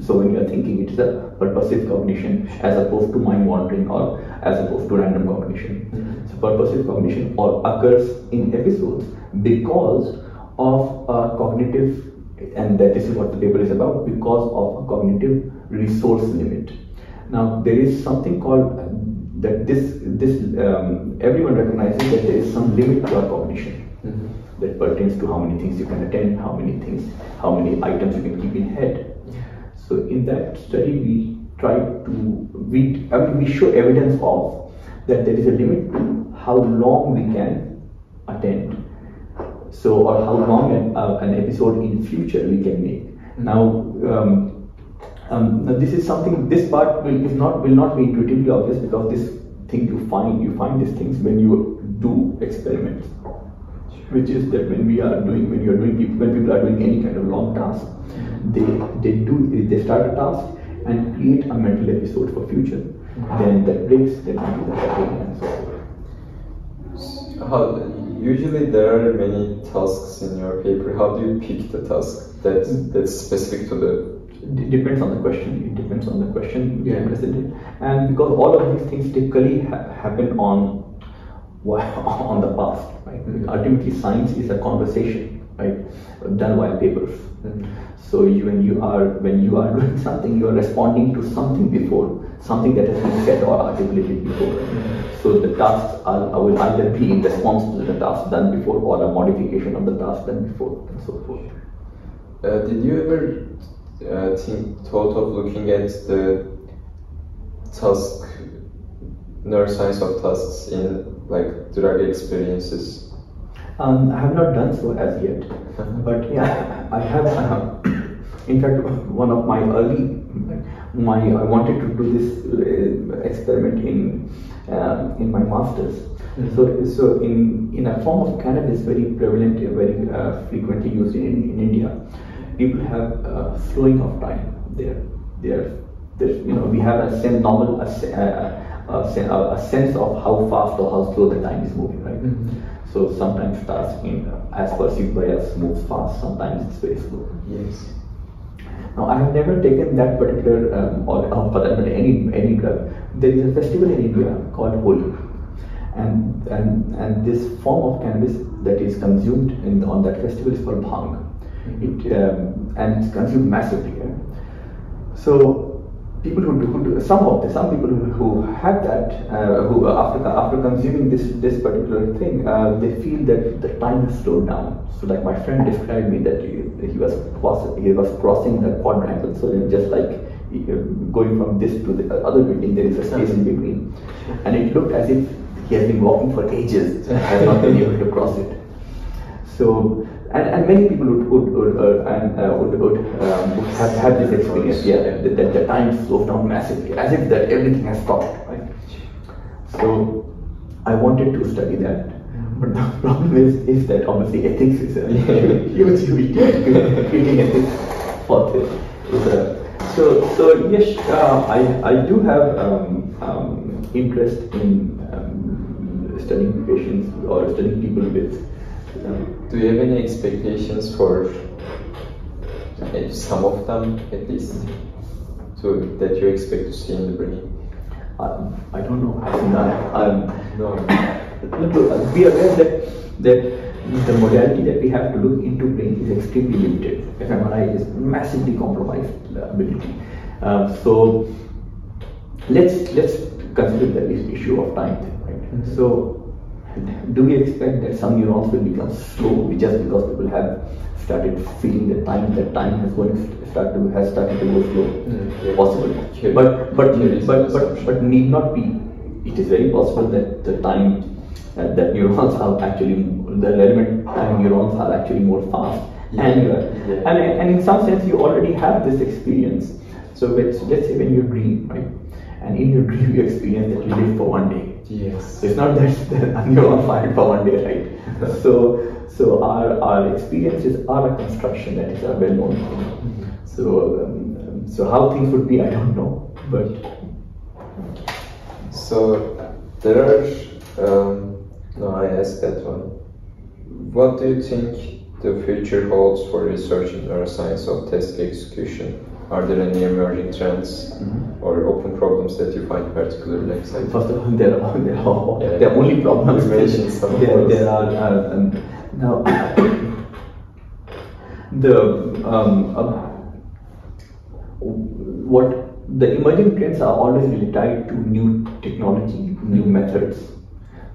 S2: So when you are thinking, it's a purposive cognition as opposed to mind wandering or as opposed to random cognition. So purposive cognition occurs in episodes because of a cognitive, and that this is what the paper is about, because of a cognitive resource limit. Now there is something called that everyone recognizes that there is some limit to our cognition that pertains to how many things you can attend, how many items you can keep in head. So in that study, we show evidence of that there is a limit to how long we can attend. So, or how long an episode in future we can make. Now this is something. This part will not be intuitively obvious, because this thing you find these things when you do experiments, which is that when people are doing any kind of long task, they start a task and create a mental episode for future. Then that breaks, then we do that again, and so forth.
S3: Usually there are many tasks in your paper. How do you pick the task that's specific to the?
S2: It depends on the question. It depends on the question we are interested in, and because all of these things typically happen on the past, right? Ultimately, science is a conversation, right, done via papers. So when you are doing something, you are responding to something before, something that has been said or articulated before. So the tasks will either be in response to the task done before, or a modification of the task done before, and so forth.
S3: Did you ever thought of looking at the neuroscience of tasks in like drug experiences?
S2: I have not done so as yet, but yeah, I have. In fact, one of my I wanted to do this experiment in my masters. So in a form of cannabis, very prevalent, very frequently used in India, people have slowing of time. We have a sense of how fast or how slow the time is moving, right? So sometimes task as perceived by us moves fast, sometimes it's very slow.
S3: Yes.
S2: Now I have never taken that particular or for that matter any drug. There is a festival in India called Holi, and this form of cannabis that is consumed on that festival is called bhang. And it's consumed massively. So people who do some people who have that, who after consuming this particular thing, they feel that the time has slowed down. So like my friend described me that he was crossing the quadrangle. So just like going from this to the other building, there is a space in between, and it looked as if he has been walking for ages and has not been able to cross it. So, and many people would have this experience, that the time slows down massively, as if that everything has stopped, right? So, I wanted to study that, but the problem is that obviously ethics is a huge creating ethics for this. So yes, I do have interest in studying patients or studying people with.
S3: Do you have any expectations for some of them at least, so that you expect to see in the brain?
S2: I don't know. Be aware that the modality that we have to look into brain is extremely limited. fMRI is massively compromised ability. So let's consider the issue of time, right? Mm-hmm. So do we expect that some neurons will become slow just because people have started feeling that time has started to go slow?
S3: Mm-hmm.
S2: Possible, but need not be. It is very possible that the time that neurons are actually, the relevant time neurons are actually more fast, and in some sense you already have this experience. So let's say when you dream, right, and in your dream you experience that you live for one day.
S3: Yes.
S2: So it's not that a neuron fired for one day, right? So our experiences are a construction, that is a well-known thing. So how things would be, I don't know, but.
S3: So there are, no, I asked that one. What do you think the future holds for research in neuroscience of task execution? Are there any emerging trends or open problems that you find particularly exciting?
S2: First of all, there are only problems. There are now the emerging trends are always really tied to new technology, new methods.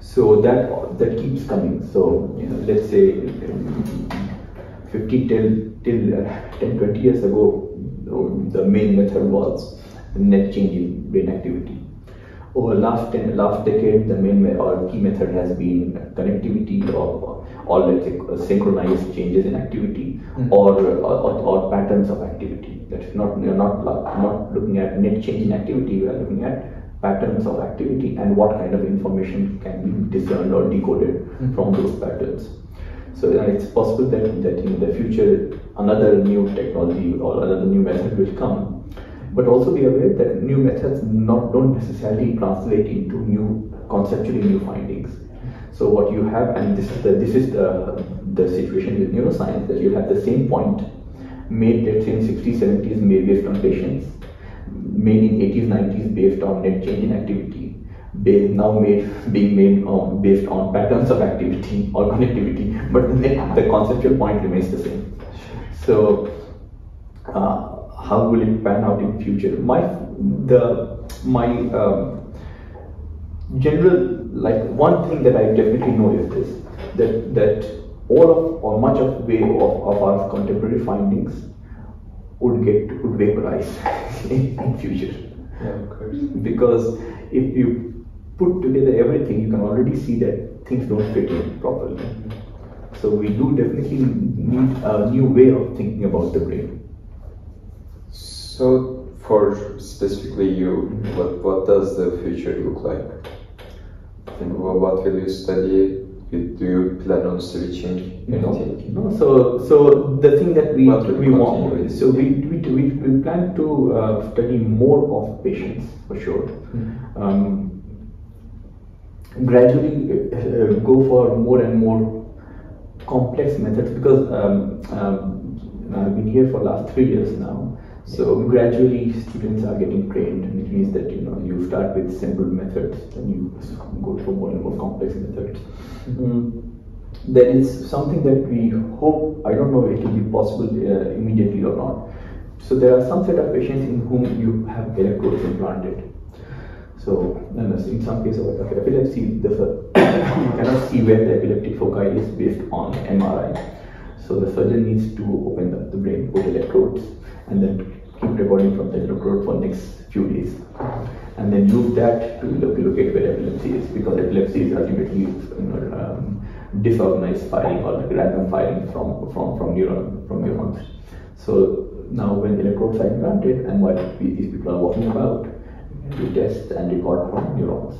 S2: So that keeps coming. So let's say 10-20 years ago, the main method was net change in brain activity. Over last decade, the main or key method has been connectivity or let's say synchronized changes in activity or patterns of activity. That's not looking at net change in activity. We are looking at patterns of activity and what kind of information can be discerned or decoded from those patterns. So it's possible that in the future another new technology or another new method will come, but also be aware that new methods don't necessarily translate into conceptually new findings. So what you have, and this is the situation with neuroscience, that you have the same point made, let's say in 60s, 70s, made based on patients, made in 80s, 90s based on net change in activity, being made based on patterns of activity or connectivity, but the conceptual point remains the same. So how will it pan out in future? My general, like, one thing that I definitely know is this, that all of or much of our contemporary findings would vaporize in future.
S3: Yeah, of course.
S2: Because if you put together everything, you can already see that things don't fit in properly. So we do definitely need a new way of thinking about the brain.
S3: So for specifically you, what does the future look like? And what will you study? Do you plan on switching anything?
S2: No. So the thing that we want, so we plan to study more of patients for sure. Gradually go for more and more complex methods, because I've been here for the last 3 years now. So gradually students are getting trained, and it means that you start with simple methods, then you go for more and more complex methods. There is something that we hope, I don't know if it will be possible immediately or not. So there are some set of patients in whom you have electrodes implanted. So in some cases of epilepsy, you cannot see where the epileptic foci is based on MRI. So the surgeon needs to open up the brain, put electrodes, and then keep recording from the electrode for next few days, and then use that to locate where epilepsy is, because epilepsy is ultimately disorganized firing or like random firing from neurons. So now when the electrodes are implanted and while these people are walking about, we test and record from neurons.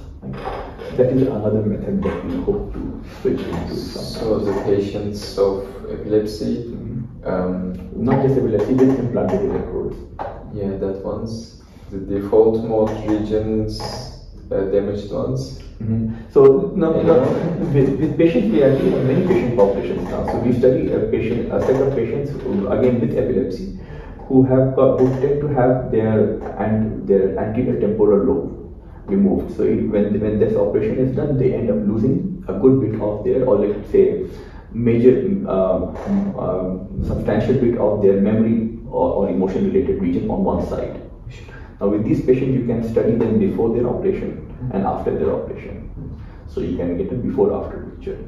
S2: That is another method that we hope to switch into.
S3: So the patients of epilepsy,
S2: not just epilepsy, with implanted electrodes.
S3: Yeah, that ones, the default mode regions, damaged ones.
S2: So now, with patients, we actually have many patient populations now. So we study a set of patients who, again with epilepsy, who tend to have their anterior temporal lobe removed. So when this operation is done, they end up losing a good bit of their, or let's say, major substantial bit of their memory or emotion related region on one side. Now with these patients, you can study them before their operation and after their operation. So you can get a before-after picture.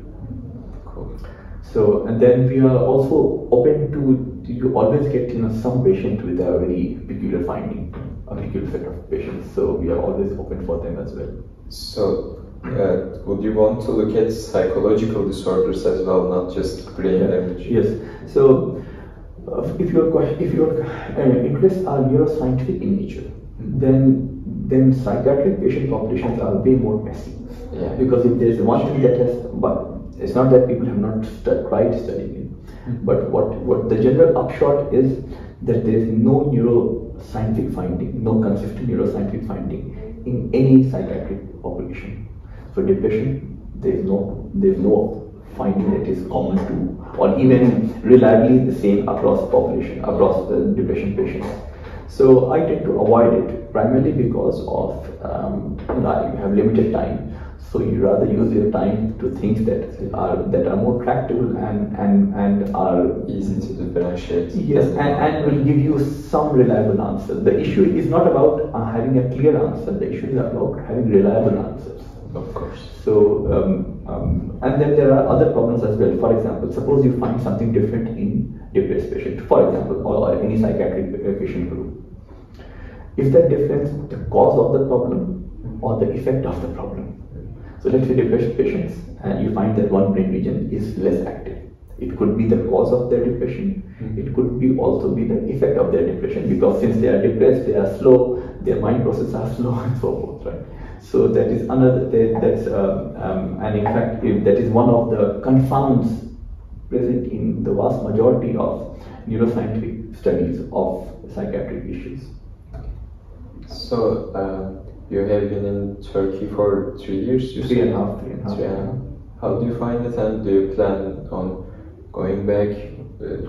S3: Cool.
S2: So, and then we are also open to, you always get some patient with a very peculiar finding, a peculiar set of patients. So we are always open for them as well.
S3: So would you want to look at psychological disorders as well, not just brain damage?
S2: Yes. So if your interests are neuroscientific in nature, then psychiatric patient populations are way more messy.
S3: Yeah.
S2: Because if there's one thing that has, but it's not that people have not tried studying it, but what the general upshot is that there is no neuroscientific finding, no consistent neuroscientific finding in any psychiatric population. For depression, there is no finding that is common to, or even reliably the same across population, across the depression patients. So I tend to avoid it primarily because of you have limited time. So you rather use your time to things that are more tractable and are
S3: easy to differentiate.
S2: Yes, and will give you some reliable answer. The issue is not about having a clear answer. The issue is about having reliable answers.
S3: Of course.
S2: So and then there are other problems as well. For example, suppose you find something different in depressed patient, for example, or any psychiatric patient group. Is that difference the cause of the problem or the effect of the problem? So let's say depressed patients, and you find that one brain region is less active. It could be the cause of their depression. It could also be the effect of their depression, because since they are depressed, they are slow, their mind processes are slow, and so forth, right? So that is another. And in fact, that is one of the confounds present in the vast majority of neuroscientific studies of psychiatric issues.
S3: So you have been in Turkey for 3 years, you
S2: Three
S3: said?
S2: and a half.
S3: How do you find it, and do you plan on going back,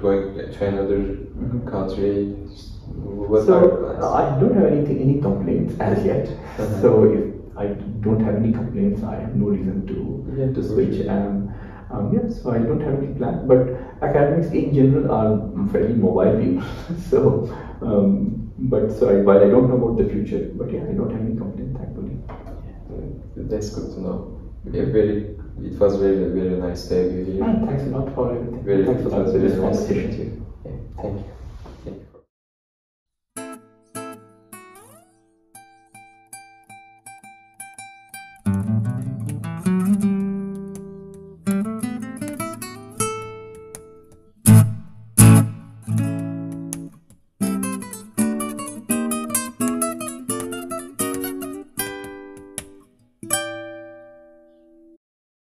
S3: going to another country? What are your plans?
S2: I don't have any complaints as yet. So if I don't have any complaints, I have no reason to switch. So I don't have any plan. But academics in general are fairly mobile people. So while I don't know about the future, but yeah, I don't have any complaints, thankfully.
S3: That's good to know. It was very nice to have you here.
S2: Thanks a lot for everything.
S3: Thanks a lot for this conversation.
S2: Yeah,
S3: thank you.